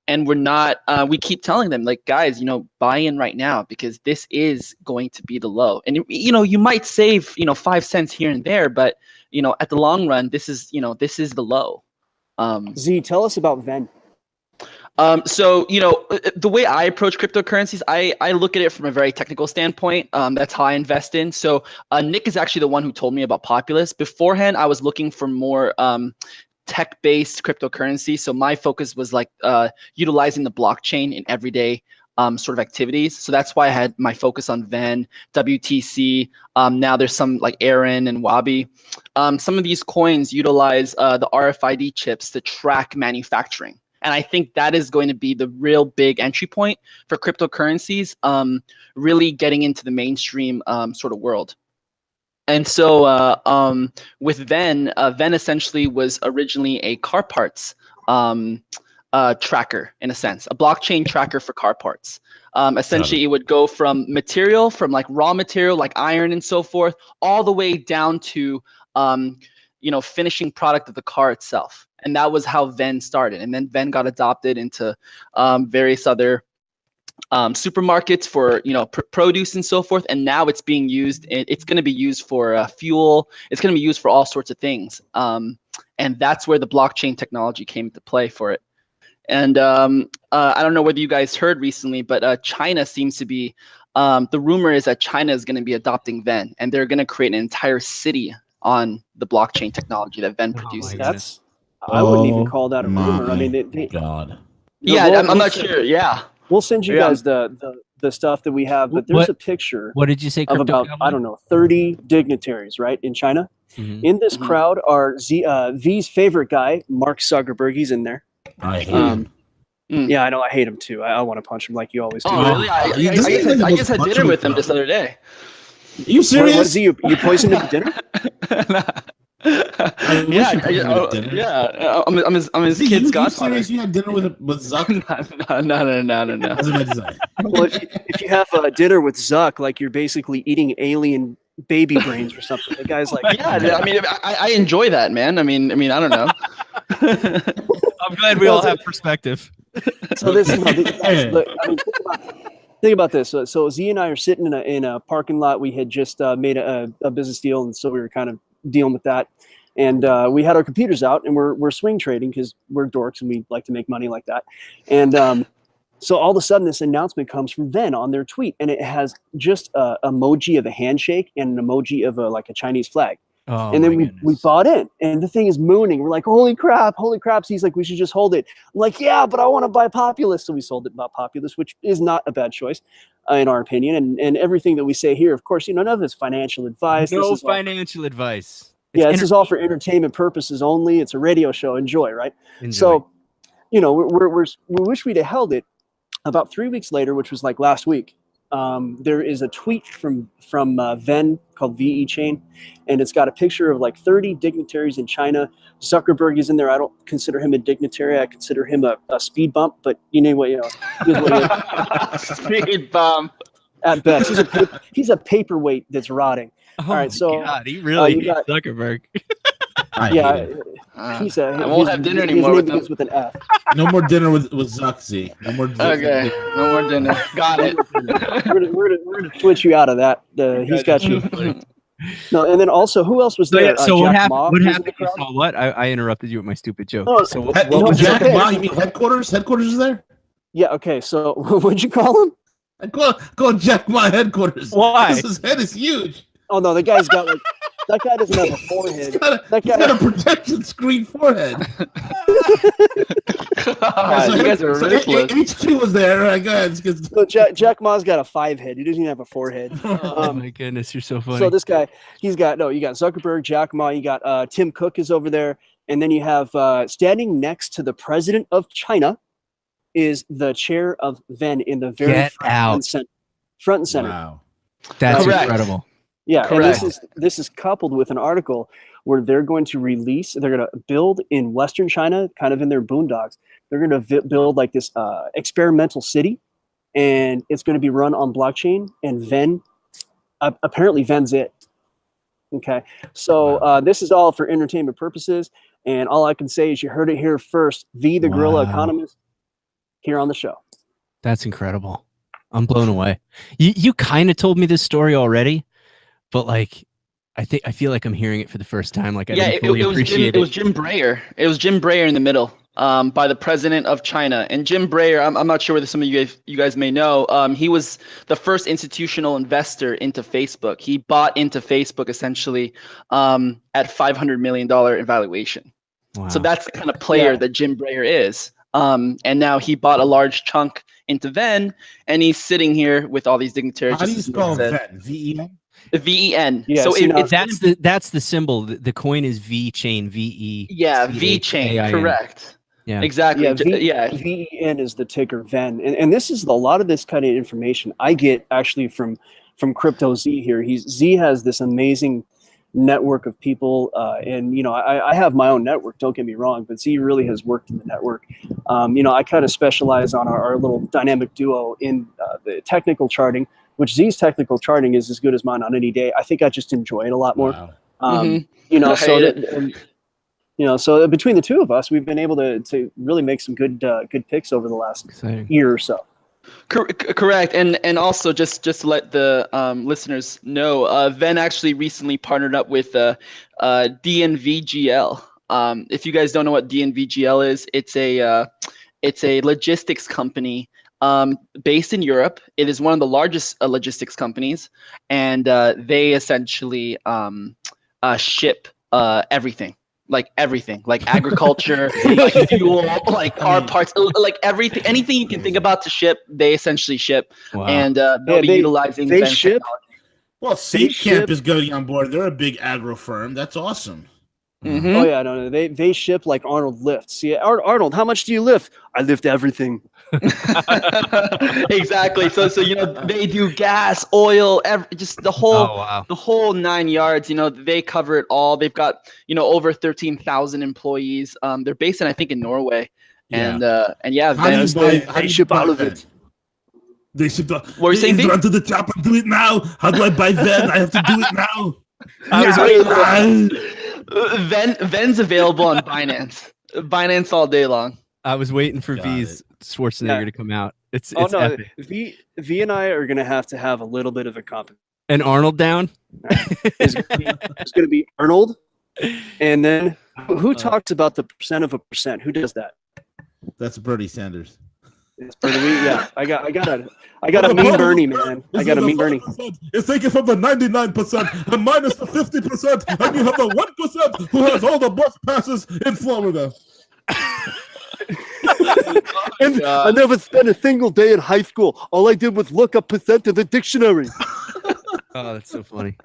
we're not, we keep telling them, like, guys, buy in right now because this is going to be the low. And, you might save, 5 cents here and there, but, at the long run, this is the low. Z, tell us about Ven. So, the way I approach cryptocurrencies, I look at it from a very technical standpoint. That's how I invest in. So Nick is actually the one who told me about Populous. Beforehand, I was looking for more tech-based cryptocurrency. So my focus was like utilizing the blockchain in everyday sort of activities. So that's why I had my focus on Ven, WTC. Now there's some like Aaron and Wabi. Some of these coins utilize the RFID chips to track manufacturing. And I think that is going to be the real big entry point for cryptocurrencies, really getting into the mainstream sort of world. And so with Ven, Ven essentially was originally a car parts tracker, in a sense, a blockchain tracker for car parts. Essentially, it would go from material, from like raw material, like iron and so forth, all the way down to finishing product of the car itself. And that was how Venn started. And then Venn got adopted into various other supermarkets for produce and so forth. And now it's being used. It's going to be used for fuel. It's going to be used for all sorts of things. And that's where the blockchain technology came into play for it. And I don't know whether you guys heard recently, but China seems to be, the rumor is that China is going to be adopting Venn, and they're going to create an entire city on the blockchain technology that Venn produces. I wouldn't even call that a rumor. I mean, God. Yeah, I'm not sure. Yeah. We'll send you guys the stuff that we have, but there's a picture. What did you say? Of about, I don't know, 30 dignitaries, right, in China. Mm-hmm. In this crowd are V's favorite guy, Mark Zuckerberg. He's in there. I hate him. Yeah, I know. I hate him too. I want to punch him like you always do. Oh, really? I just had dinner with him just the other day. Are you serious? What is he? You poisoned him at dinner? I'm his kid's godfather. You had dinner with Zuck? No. Well, if you have dinner with Zuck, like you're basically eating alien baby brains or something. The guy's like, yeah. I mean, I enjoy that, man. I mean, I don't know. I'm glad we all have perspective. So this is think about this. So Z and I are sitting in a parking lot. We had just made a business deal, and so we were kind of dealing with that. And we had our computers out, and we're swing trading because we're dorks and we like to make money like that. And so all of a sudden, this announcement comes from Venn on their tweet, and it has just an emoji of a handshake and an emoji of like a Chinese flag. Oh, and then we bought in, and the thing is mooning. We're like, holy crap. So he's like, we should just hold it. I'm like, yeah, but I want to buy Populous. So we sold it, bought Populous, which is not a bad choice in our opinion. And everything that we say here, of course, none of this financial advice. No financial advice. This is all for entertainment purposes only. It's a radio show. Enjoy, right? Enjoy. So, we wish we'd have held it. About 3 weeks later, which was like last week, there is a tweet from Venn called VE Chain, and it's got a picture of like 30 dignitaries in China. Zuckerberg is in there. I don't consider him a dignitary. I consider him a speed bump, but speed bump at best. He's a paperweight that's rotting. Oh, all right, so God, he really hates Zuckerberg. I won't have dinner anymore with him. With an F. No more dinner with Zuxy. No more dinner. Okay, no more dinner. Got it. we're gonna switch you out of that. He's got you. No, and then also, who else was there? So what happened? What happened? You saw what? I interrupted you with my stupid joke. Oh, so what was Jack Ma? You mean headquarters? Headquarters is there? Yeah. Okay. So what'd you call him? I call Jack Ma headquarters. Why? His head is huge. Oh no, the guy's got like. That guy doesn't have a forehead. He's got a protection screen forehead. God, you guys are ridiculous. HQ was there. Right, go ahead. So Jack Ma's got a 5 head. He doesn't even have a 4 head. Oh my goodness, you're so funny. So this guy, you got Zuckerberg, Jack Ma, you got Tim Cook is over there, and then you have standing next to the president of China is the chair of Venn in the very front and center. Wow, that's incredible. Yeah, correct. And this is coupled with an article where they're going to build in Western China, kind of in their boondocks. They're going to build like this experimental city, and it's going to be run on blockchain. And Venn, apparently Venn's it. Okay, so this is all for entertainment purposes, and all I can say is you heard it here first. V, the Guerrilla Economist, here on the show. That's incredible. I'm blown away. You kind of told me this story already. But like, I feel like I'm hearing it for the first time. Like, I didn't fully appreciate it. It was Jim Breyer. It was Jim Breyer in the middle, by the president of China. And Jim Breyer, I'm not sure whether some of you guys may know. He was the first institutional investor into Facebook. He bought into Facebook essentially at $500 million evaluation. Wow. So that's the kind of player that Jim Breyer is. And now he bought a large chunk into Venn, and he's sitting here with all these dignitaries. How do you spell Venn? V-E-N? VEN. Yeah, so that's the symbol. The coin is V chain. VE. Yeah, V chain. Correct. Yeah, exactly. VEN is the ticker Venn, and this is a lot of this kind of information I get actually from Crypto Z here. Z has this amazing network of people, and I have my own network. Don't get me wrong, but Z really has worked in the network. I kind of specialize on our little dynamic duo in the technical charting, which Z's technical charting is as good as mine on any day. I think I just enjoy it a lot more. Wow. So So between the two of us, we've been able to really make some good picks over the last year or so. Correct, and also just to let the listeners know, Ven actually recently partnered up with DNVGL. If you guys don't know what DNVGL is, it's a logistics company based in Europe. It is one of the largest logistics companies, and they essentially ship everything. Like agriculture, like fuel, like car parts, like everything, anything you can think about to ship, they essentially ship. Wow. And they'll be utilizing they ship. Technology. Well, Safe Camp is going on board. They're a big agro firm. That's awesome. Mm-hmm. Oh yeah, no, they ship like Arnold lifts. See, Arnold, how much do you lift? I lift everything. Exactly. So they do gas, oil, just the whole 9 yards. They cover it all. They've got over 13,000 employees. They're based in, I think, in Norway. Yeah. And yeah, they ship all of it. They ship the. What are you saying? Run to the shop and do it now. How do I buy Ven? I have to do it now. Ven's available on Binance. Binance all day long. I was waiting for V's Schwarzenegger to come out. It's epic. V and I are gonna have to have a little bit of a competition. And Arnold down. It's gonna be Arnold, and then who talks about the percent of a percent? Who does that? That's Bernie Sanders. It's Bernie. Yeah, I got a mean Bernie, man. I got a mean Bernie. It's taken from the 99% and minus the 50%, and you have the 1% who has all the bus passes in Florida. And I never spent a single day in high school. All I did was look up percent in the dictionary. Oh, that's so funny.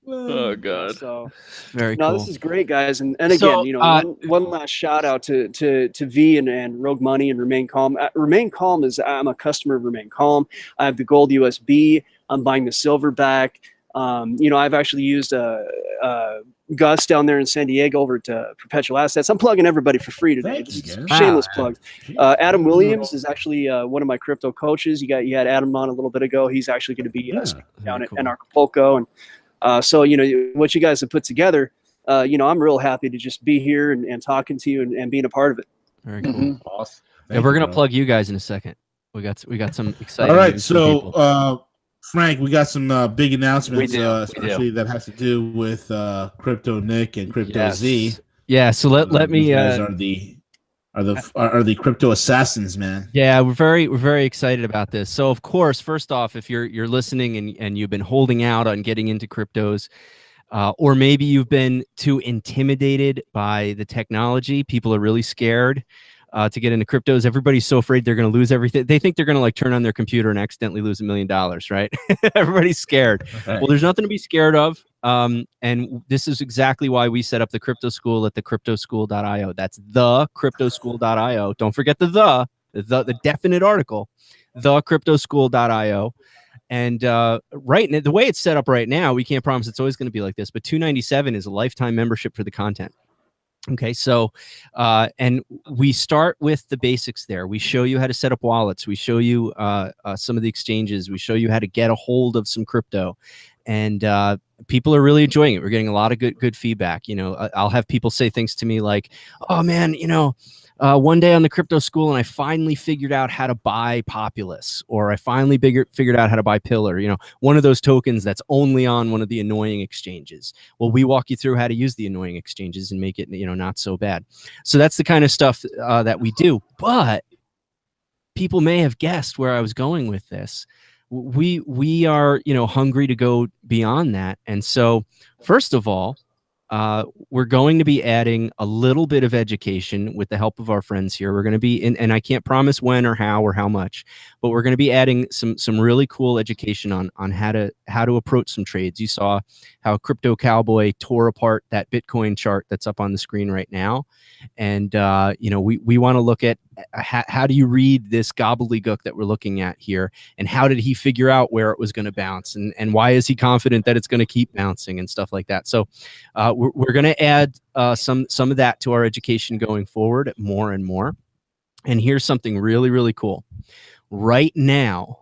Oh God! So very cool. This is great, guys. And again, one last shout out to V and Rogue Money and Remain Calm. Remain Calm I'm a customer of Remain Calm. I have the gold USB. I'm buying the silverback. I've actually used Gus down there in San Diego over to Perpetual Assets. I'm plugging everybody for free today. Shameless plug. Adam Williams is actually one of my crypto coaches. You had Adam on a little bit ago. He's actually going to be down at Acapulco. And so, what you guys have put together, I'm real happy to just be here and talking to you and being a part of it. Very cool. Mm-hmm. Awesome. Yeah, we're going to plug you guys in a second. We got some exciting. All right. So, Frank, we got some big announcements, especially that has to do with Crypto Nick and Crypto Z. Yeah. So let me. Guys are the crypto assassins, man. Yeah, we're very excited about this. So of course, first off, if you're listening and you've been holding out on getting into cryptos, or maybe you've been too intimidated by the technology, people are really scared to get into cryptos. Everybody's so afraid they're going to lose everything. They think they're going to turn on their computer and accidentally lose $1 million, right? Everybody's scared. Right. Well, there's nothing to be scared of. And this is exactly why we set up the Crypto School at the cryptoschool.io. That's the cryptoschool.io. Don't forget the definite article, the cryptoschool.io. And right, the way it's set up right now, we can't promise it's always going to be like this, but $297 is a lifetime membership for the content. Okay, so and we start with the basics there. We show you how to set up wallets. We show you some of the exchanges. We show you how to get a hold of some crypto. And people are really enjoying it. We're getting a lot of good feedback. I'll have people say things to me like, oh man, one day on the Crypto School and I finally figured out how to buy Populous, or I finally figured out how to buy Pillar, one of those tokens that's only on one of the annoying exchanges. Well, we walk you through how to use the annoying exchanges and make it, not so bad. So that's the kind of stuff that we do. But people may have guessed where I was going with this. We are, hungry to go beyond that. And so first of all, we're going to be adding a little bit of education with the help of our friends here. We're going to be in, and I can't promise when or how much, but we're going to be adding some really cool education on how to approach some trades. You saw how Crypto Cowboy tore apart that Bitcoin chart that's up on the screen right now. And, we want to look at how do you read this gobbledygook that we're looking at here, and how did he figure out where it was going to bounce, and why is he confident that it's going to keep bouncing and stuff like that. So we're going to add some of that to our education going forward more and more. And here's something really, really cool. Right now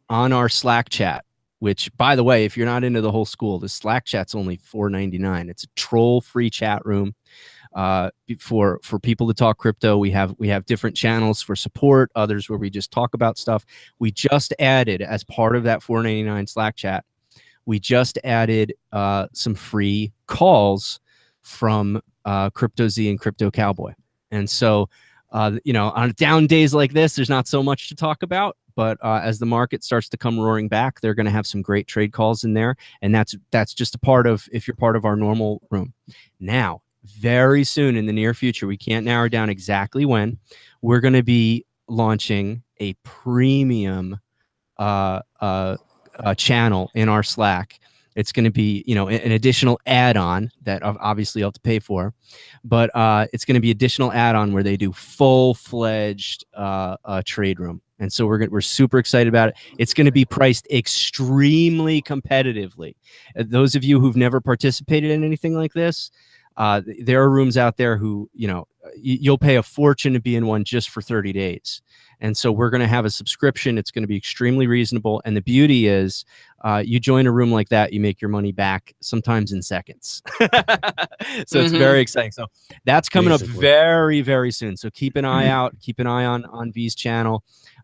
on our Slack chat, which, by the way, if you're not into the whole school, the Slack chat's only $4.99. It's a troll-free chat room for people to talk crypto. We have different channels for support, others where we just talk about stuff. We just added, as part of that $4.99 Slack chat, we just added some free calls from CryptoZ and Crypto Cowboy. And so, on down days like this, there's not so much to talk about. But as the market starts to come roaring back, they're going to have some great trade calls in there. And that's just a part of, if you're part of our normal room. Now, very soon in the near future, we can't narrow down exactly when, we're going to be launching a premium channel in our Slack. It's going to be, an additional add-on that obviously you'll have to pay for, but it's going to be additional add-on where they do full-fledged trade room. And so we're super excited about it. It's going to be priced extremely competitively. Those of you who've never participated in anything like this, there are rooms out there who, you'll pay a fortune to be in one just for 30 days. And so we're going to have a subscription. It's going to be extremely reasonable. And the beauty is you join a room like that, you make your money back sometimes in seconds. So it's very exciting. So that's coming up very, very soon. So keep an eye out. Keep an eye on V's channel.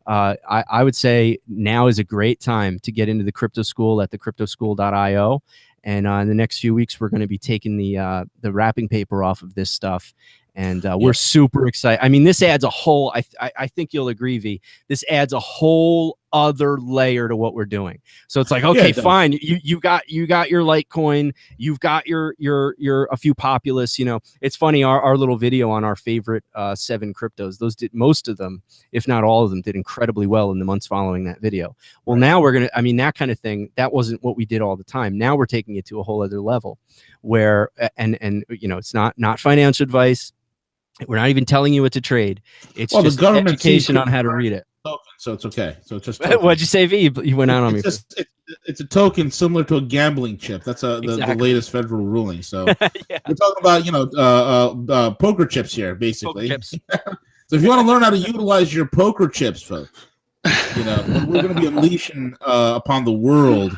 I would say now is a great time to get into the crypto school at thecryptoschool.io. And in the next few weeks, we're going to be taking the wrapping paper off of this stuff. And we're super excited. I mean, this adds a whole, I think you'll agree, V, this adds a whole other layer to what we're doing. So it's like, okay, fine. You got your Litecoin, you've got your a few Populous, it's funny, our little video on our favorite 7 cryptos, those did, most of them, if not all of them, did incredibly well in the months following that video. Well, now we're going to, that kind of thing, that wasn't what we did all the time. Now we're taking it to a whole other level where, and it's not financial advice. We're not even telling you what to trade. It's just the government education on how to read it. So it's okay. So it's just what'd you say, V? You went out on me. It's a token similar to a gambling chip. That's the latest federal ruling. So we're talking about poker chips here, basically. Poker chips. So if you want to learn how to utilize your poker chips, folks, we're going to be unleashing upon the world.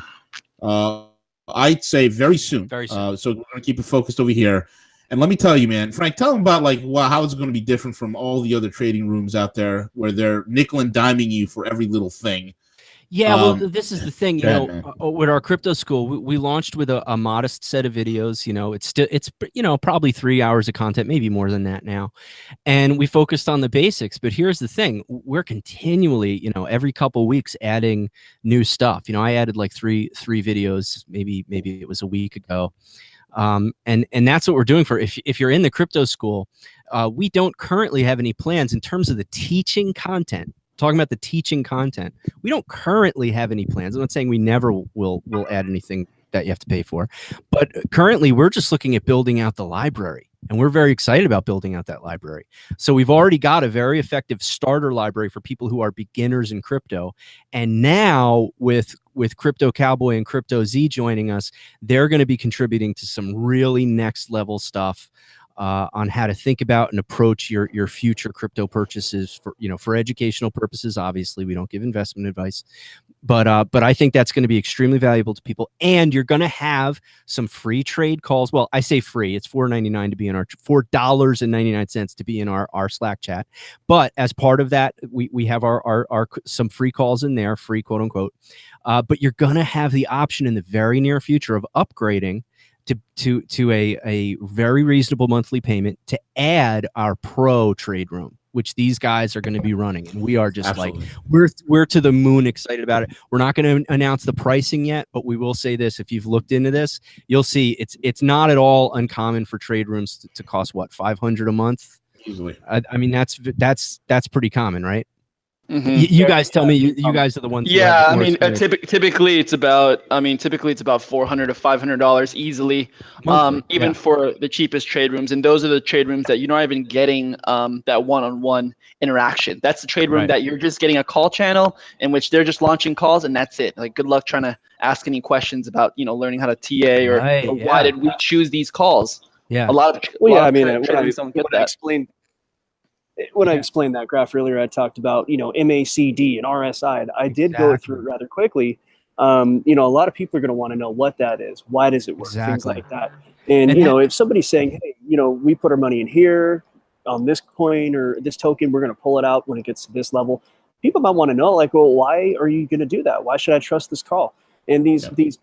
I'd say very soon. Very soon. So we're going to keep it focused over here. And let me tell you, man, Frank, tell them about how it's going to be different from all the other trading rooms out there where they're nickel and diming you for every little thing. Yeah, well, this is the thing, with our crypto school, we launched with a modest set of videos. It's probably 3 hours of content, maybe more than that now. And we focused on the basics. But here's the thing. We're continually, every couple weeks adding new stuff. I added like three videos, maybe it was a week ago. And that's what we're doing for, if you're in the crypto school, we don't currently have any plans in terms of the teaching content. Talking about the teaching content, we don't currently have any plans. I'm not saying we never will add anything that you have to pay for, but currently we're just looking at building out the library, and we're very excited about building out that library. So we've already got a very effective starter library for people who are beginners in crypto. And now with Crypto Cowboy and CryptoZ joining us, they're going to be contributing to some really next level stuff on how to think about and approach your future crypto purchases for educational purposes. Obviously, we don't give investment advice, but I think that's going to be extremely valuable to people. And you're going to have some free trade calls. Well, I say free; it's $4.99 to be in our $4.99 to be in our Slack chat. But as part of that, we have our some free calls in there, free quote unquote. But you're going to have the option in the very near future of upgrading to a very reasonable monthly payment to add our pro trade room, which these guys are going to be running. And we are just we're to the moon excited about it. We're not going to announce the pricing yet, but we will say this. If you've looked into this, you'll see it's not at all uncommon for trade rooms to cost what, $500 a month? Easily. I mean, that's pretty common, right? Mm-hmm. You guys tell me. You guys are the ones. Yeah, I mean, typically it's about $400 to $500 easily, even for the cheapest trade rooms. And those are the trade rooms that you're not even getting that one-on-one interaction. That's the trade room that you're just getting a call channel in which they're just launching calls, and that's it. Like, good luck trying to ask any questions about learning how to TA or why did we choose these calls. Yeah, a lot of when I explained that graph earlier, I talked about, MACD and RSI. I did go through it rather quickly, you know, a lot of people are going to want to know what that is. Why does it work? Things Exactly. like that. And, And you know, if somebody's saying, hey, you know, we put our money in here on this coin or this token, we're going to pull it out when it gets to this level. People might want to know, like, well, why are you going to do that? Why should I trust this call? And these $400,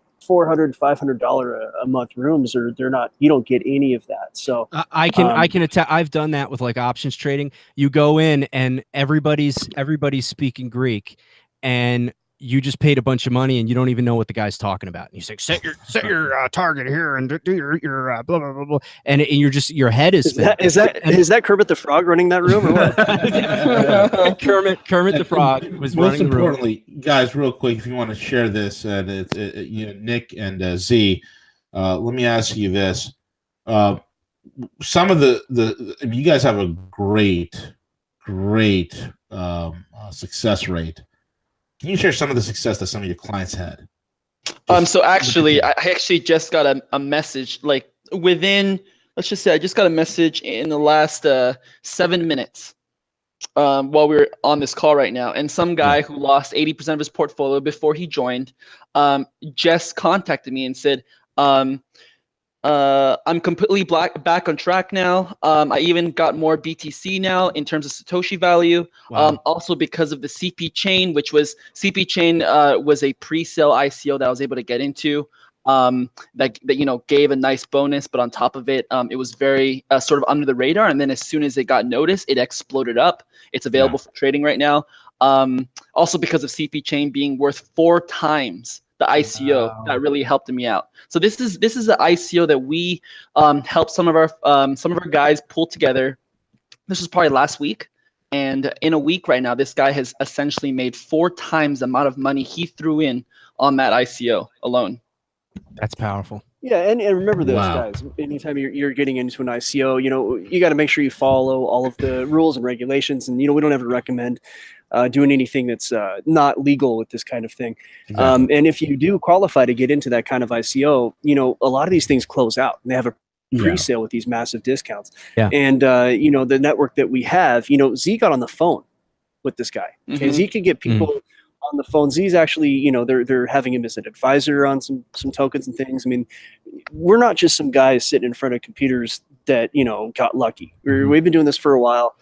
$500 a month rooms they're not, you don't get any of that. So I can attest. I've done that with like options trading. You go in and everybody's speaking Greek, and you just paid a bunch of money and you don't even know what the guy's talking about. And you say, set your target here and do your blah blah blah blah, and you're just, your head is is that Kermit the Frog running that room or what? Kermit the Frog was Most running the room. importantly, guys, real quick, if you want to share this, and you know, Nick and Z, let me ask you this: some of the I mean, you guys have a great success rate. Can you share some of the success that some of your clients had? So actually, I actually just got a message, like within, let's just say I just got a message in the last 7 minutes while we were on this call right now. And some guy who lost 80% of his portfolio before he joined just contacted me and said, I'm completely back on track now. I even got more BTC now in terms of Satoshi value. Wow. Also because of the CP chain, which was CP chain was a pre-sale ICO that I was able to get into. That you know, gave a nice bonus, but on top of it, it was very sort of under the radar. And then as soon as it got noticed, it exploded up. It's available for trading right now. Also because of CP chain being worth 4 times the ICO, that really helped me out. So this is the ICO that we helped some of our guys pull together. This was probably last week, and in a week right now, this guy has essentially made 4 times the amount of money he threw in on that ICO alone. That's powerful. Yeah, and remember this, guys. Anytime you're getting into an ICO, you know, you got to make sure you follow all of the rules and regulations. And, you know, we don't ever recommend doing anything that's not legal with this kind of thing. Exactly. And if you do qualify to get into that kind of ICO, you know, a lot of these things close out. And they have a pre-sale with these massive discounts. Yeah. And, you know, the network that we have, you know, Z got on the phone with this guy. Okay, Z could get people on the phone. Z's actually, you know, they're having him as an advisor on some tokens and things. I mean, we're not just some guys sitting in front of computers that, you know, got lucky. We've been doing this for a while.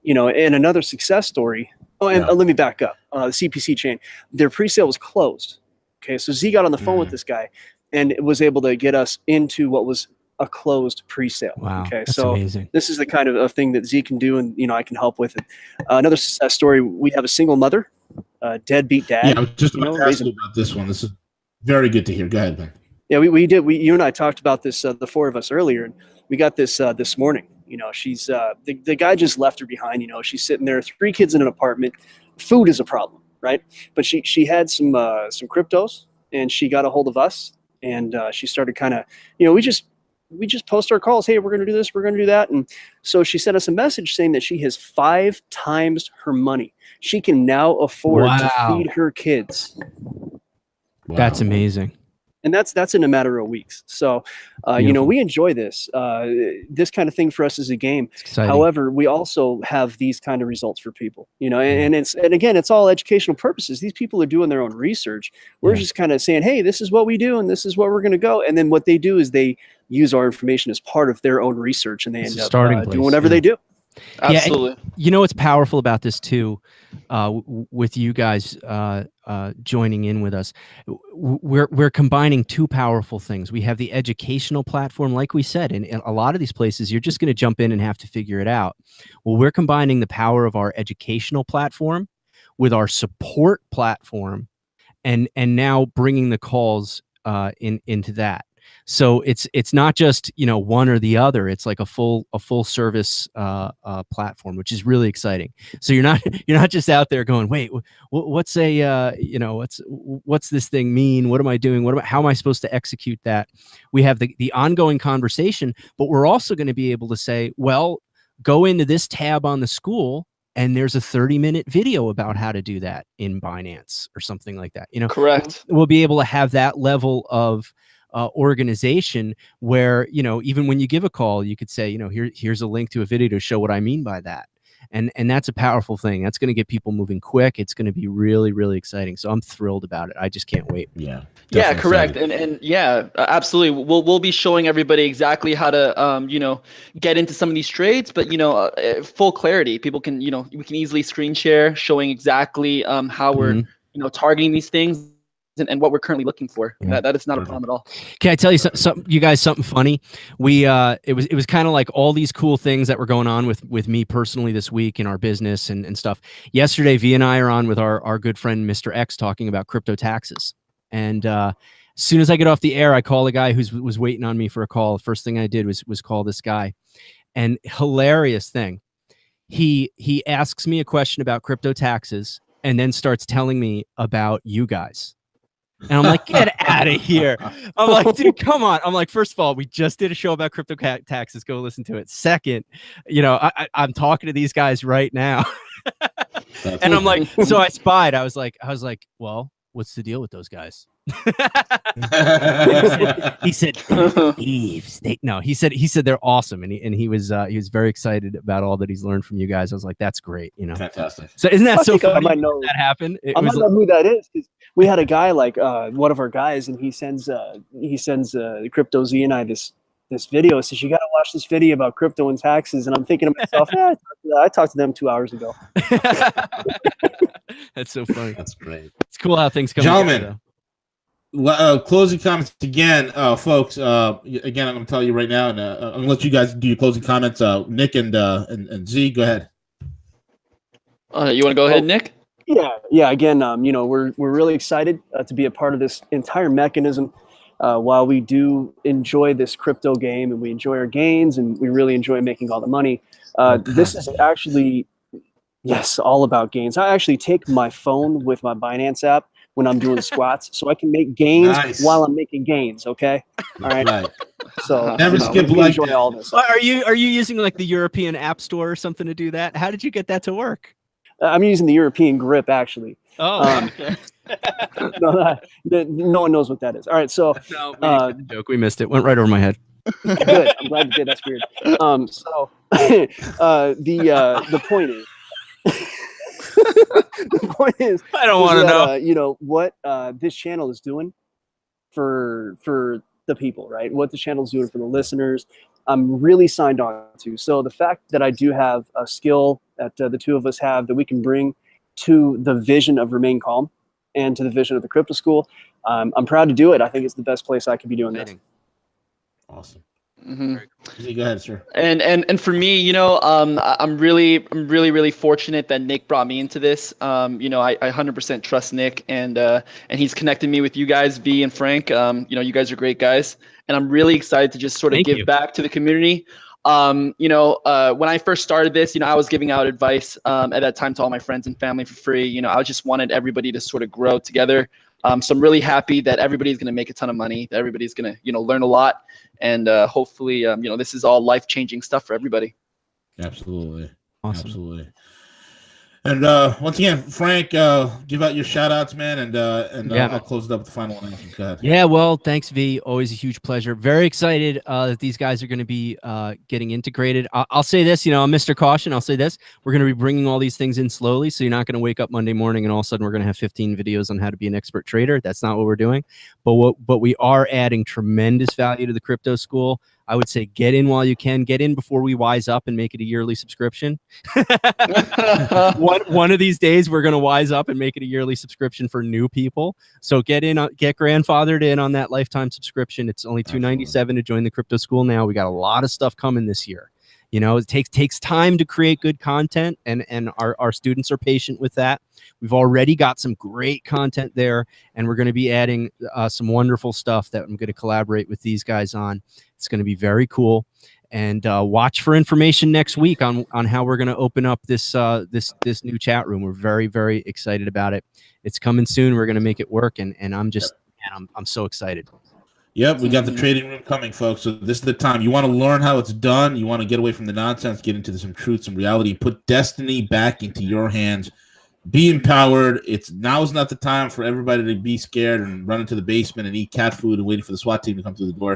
You know, and another success story. Oh, and let me back up. The CPC chain, their pre-sale was closed. Okay, so Z got on the phone with this guy and was able to get us into what was a closed pre-sale. Wow, okay, that's so amazing. this is the kind of thing that Z can do, and, you know, I can help with it. Another success story, we have a single mother, deadbeat dad. Yeah, I was just about to ask you about this one. This is very good to hear. Go ahead, Ben. Yeah, you and I talked about this, the 4 of us earlier, and we got this this morning. You know, she's the guy just left her behind. You know, she's sitting there, 3 kids in an apartment. Food is a problem, right? But she had some cryptos, and she got a hold of us, and she started kind of, you know, we just post our calls. Hey, we're going to do this, we're going to do that. And so she sent us a message saying that she has 5 times her money. She can now afford to feed her kids. That's amazing. And that's in a matter of weeks. So, you know, we enjoy this. This kind of thing for us is a game. However, we also have these kind of results for people, you know, and again, it's all educational purposes. These people are doing their own research. We're just kind of saying, hey, this is what we do and this is where we're going to go. And then what they do is they use our information as part of their own research, and they end up doing whatever they do. Absolutely. Yeah, you know what's powerful about this too, with you guys joining in with us, we're combining 2 powerful things. We have the educational platform, like we said, and in a lot of these places you're just going to jump in and have to figure it out. Well, we're combining the power of our educational platform with our support platform, and now bringing the calls into that. So it's not just, you know, one or the other. It's like a full service platform, which is really exciting. So you're not just out there going, wait, what's you know, what's this thing mean? What am I doing? How am I supposed to execute that? We have the ongoing conversation, but we're also going to be able to say, well, go into this tab on the school, and there's a 30-minute video about how to do that in Binance or something like that. You know, correct. We'll be able to have that level of organization where, you know, even when you give a call, you could say, you know, here's a link to a video to show what I mean by that. and that's a powerful thing. That's going to get people moving quick. It's going to be really, really exciting. So I'm thrilled about it. I just can't wait. Yeah, definitely correct. excited. And yeah, absolutely. We'll be showing everybody exactly how to get into some of these trades, but full clarity. People can we can easily screen share showing exactly how we're targeting these things and what we're currently looking for. Yeah. That is not a problem at all. Can I tell you something, you guys, something funny? It was kind of like all these cool things that were going on with me personally this week in our business and stuff. Yesterday, V and I are on with our good friend Mr. X talking about crypto taxes. And as soon as I get off the air, I call a guy who was waiting on me for a call. The first thing I did was call this guy. And hilarious thing, he asks me a question about crypto taxes and then starts telling me about you guys. And I'm like, get out of here. I'm like, dude, come on. I'm like, first of all, we just did a show about crypto taxes. Go listen to it. Second, I'm talking to these guys right now. And I'm like, so I spied. I was like, well, what's the deal with those guys? he said thieves. He said they're awesome, and he was very excited about all that he's learned from you guys. I was like, that's great, Fantastic. So isn't that so funny? I might know that happened. I might know who that is, because we had a guy like one of our guys, and he sends Crypto Z and I this video. Says you got to watch this video about crypto and taxes, and I'm thinking to myself, I talked to them 2 hours ago. That's so funny. That's great. It's cool how things come Gentlemen, closing comments again, folks. Again, I'm going to tell you right now, and I'm going to let you guys do your closing comments. Nick and Z, go ahead. You want to go ahead, Nick? Yeah. Again, we're really excited to be a part of this entire mechanism. While we do enjoy this crypto game and we enjoy our gains and we really enjoy making all the money, this is actually, yes, all about gains. I actually take my phone with my Binance app when I'm doing squats, so I can make gains while I'm making gains. Okay, all right. So never skip we enjoy all this. Are you using like the European App Store or something to do that? How did you get that to work? I'm using the European grip, actually. Oh, okay. No one knows what that is. All right, so joke, we missed it. Went right over my head. Good. I'm glad you did. That's weird. So the point is, I don't want to know. What this channel is doing for the people, right? What the channel is doing for the listeners, I'm really signed on to. So the fact that I do have a skill that the two of us have that we can bring to the vision of Remain Calm and to the vision of the Crypto School, I'm proud to do it. I think it's the best place I could be doing this. Awesome. Mm-hmm. Go ahead, sir. And for me, I'm really fortunate that Nick brought me into this. I 100% trust Nick, and he's connected me with you guys, V and Frank. You guys are great guys, and I'm really excited to just sort of give back to the community. When I first started this, I was giving out advice at that time to all my friends and family for free. I just wanted everybody to sort of grow together. So I'm really happy that everybody's going to make a ton of money, that everybody's going to, learn a lot. And hopefully, this is all life-changing stuff for everybody. Absolutely. Awesome. Absolutely. And once again, Frank, give out your shout-outs, man, and I'll close it up with the final announcement. Go ahead. Yeah, well, thanks, V. Always a huge pleasure. Very excited that these guys are going to be getting integrated. I'll say this, I'm Mr. Caution. I'll say this. We're going to be bringing all these things in slowly, so you're not going to wake up Monday morning and all of a sudden we're going to have 15 videos on how to be an expert trader. That's not what we're doing. But we are adding tremendous value to the Crypto School. I would say get in while you can. Get in before we wise up and make it a yearly subscription. One of these days, we're going to wise up and make it a yearly subscription for new people. So get grandfathered in on that lifetime subscription. It's only $297 to join the Crypto School now. We got a lot of stuff coming this year. It takes time to create good content, and our students are patient with that. We've already got some great content there, and we're going to be adding some wonderful stuff that I'm going to collaborate with these guys on. It's going to be very cool. And watch for information next week on how we're going to open up this new chat room. We're very, very excited about it. It's coming soon. We're going to make it work, and I'm so excited. Yep, we got the trading room coming, folks. So this is the time. You want to learn how it's done. You want to get away from the nonsense, get into some truth, some reality, put destiny back into your hands. Be empowered. Now's not the time for everybody to be scared and run into the basement and eat cat food and waiting for the SWAT team to come through the door.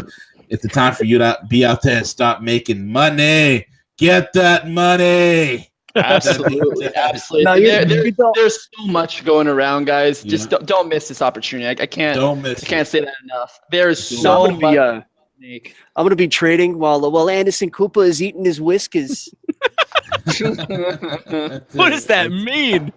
It's the time for you to be out there and start making money. Get that money. Absolutely, absolutely. No, you don't. There's so much going around, guys. Just Yeah. don't miss this opportunity. I can't I can't say that enough. There's No, so I'm gonna much. be, I'm gonna be trading while Anderson Cooper is eating his whiskers. What does that mean?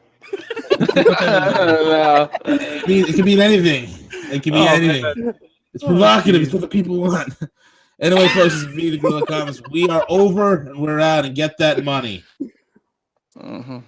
It can mean anything. It can mean anything. It's provocative. It's what the people want. Anyway, folks, this is V the Gorilla Comics. We are over and we're out, and get that money. Mhm.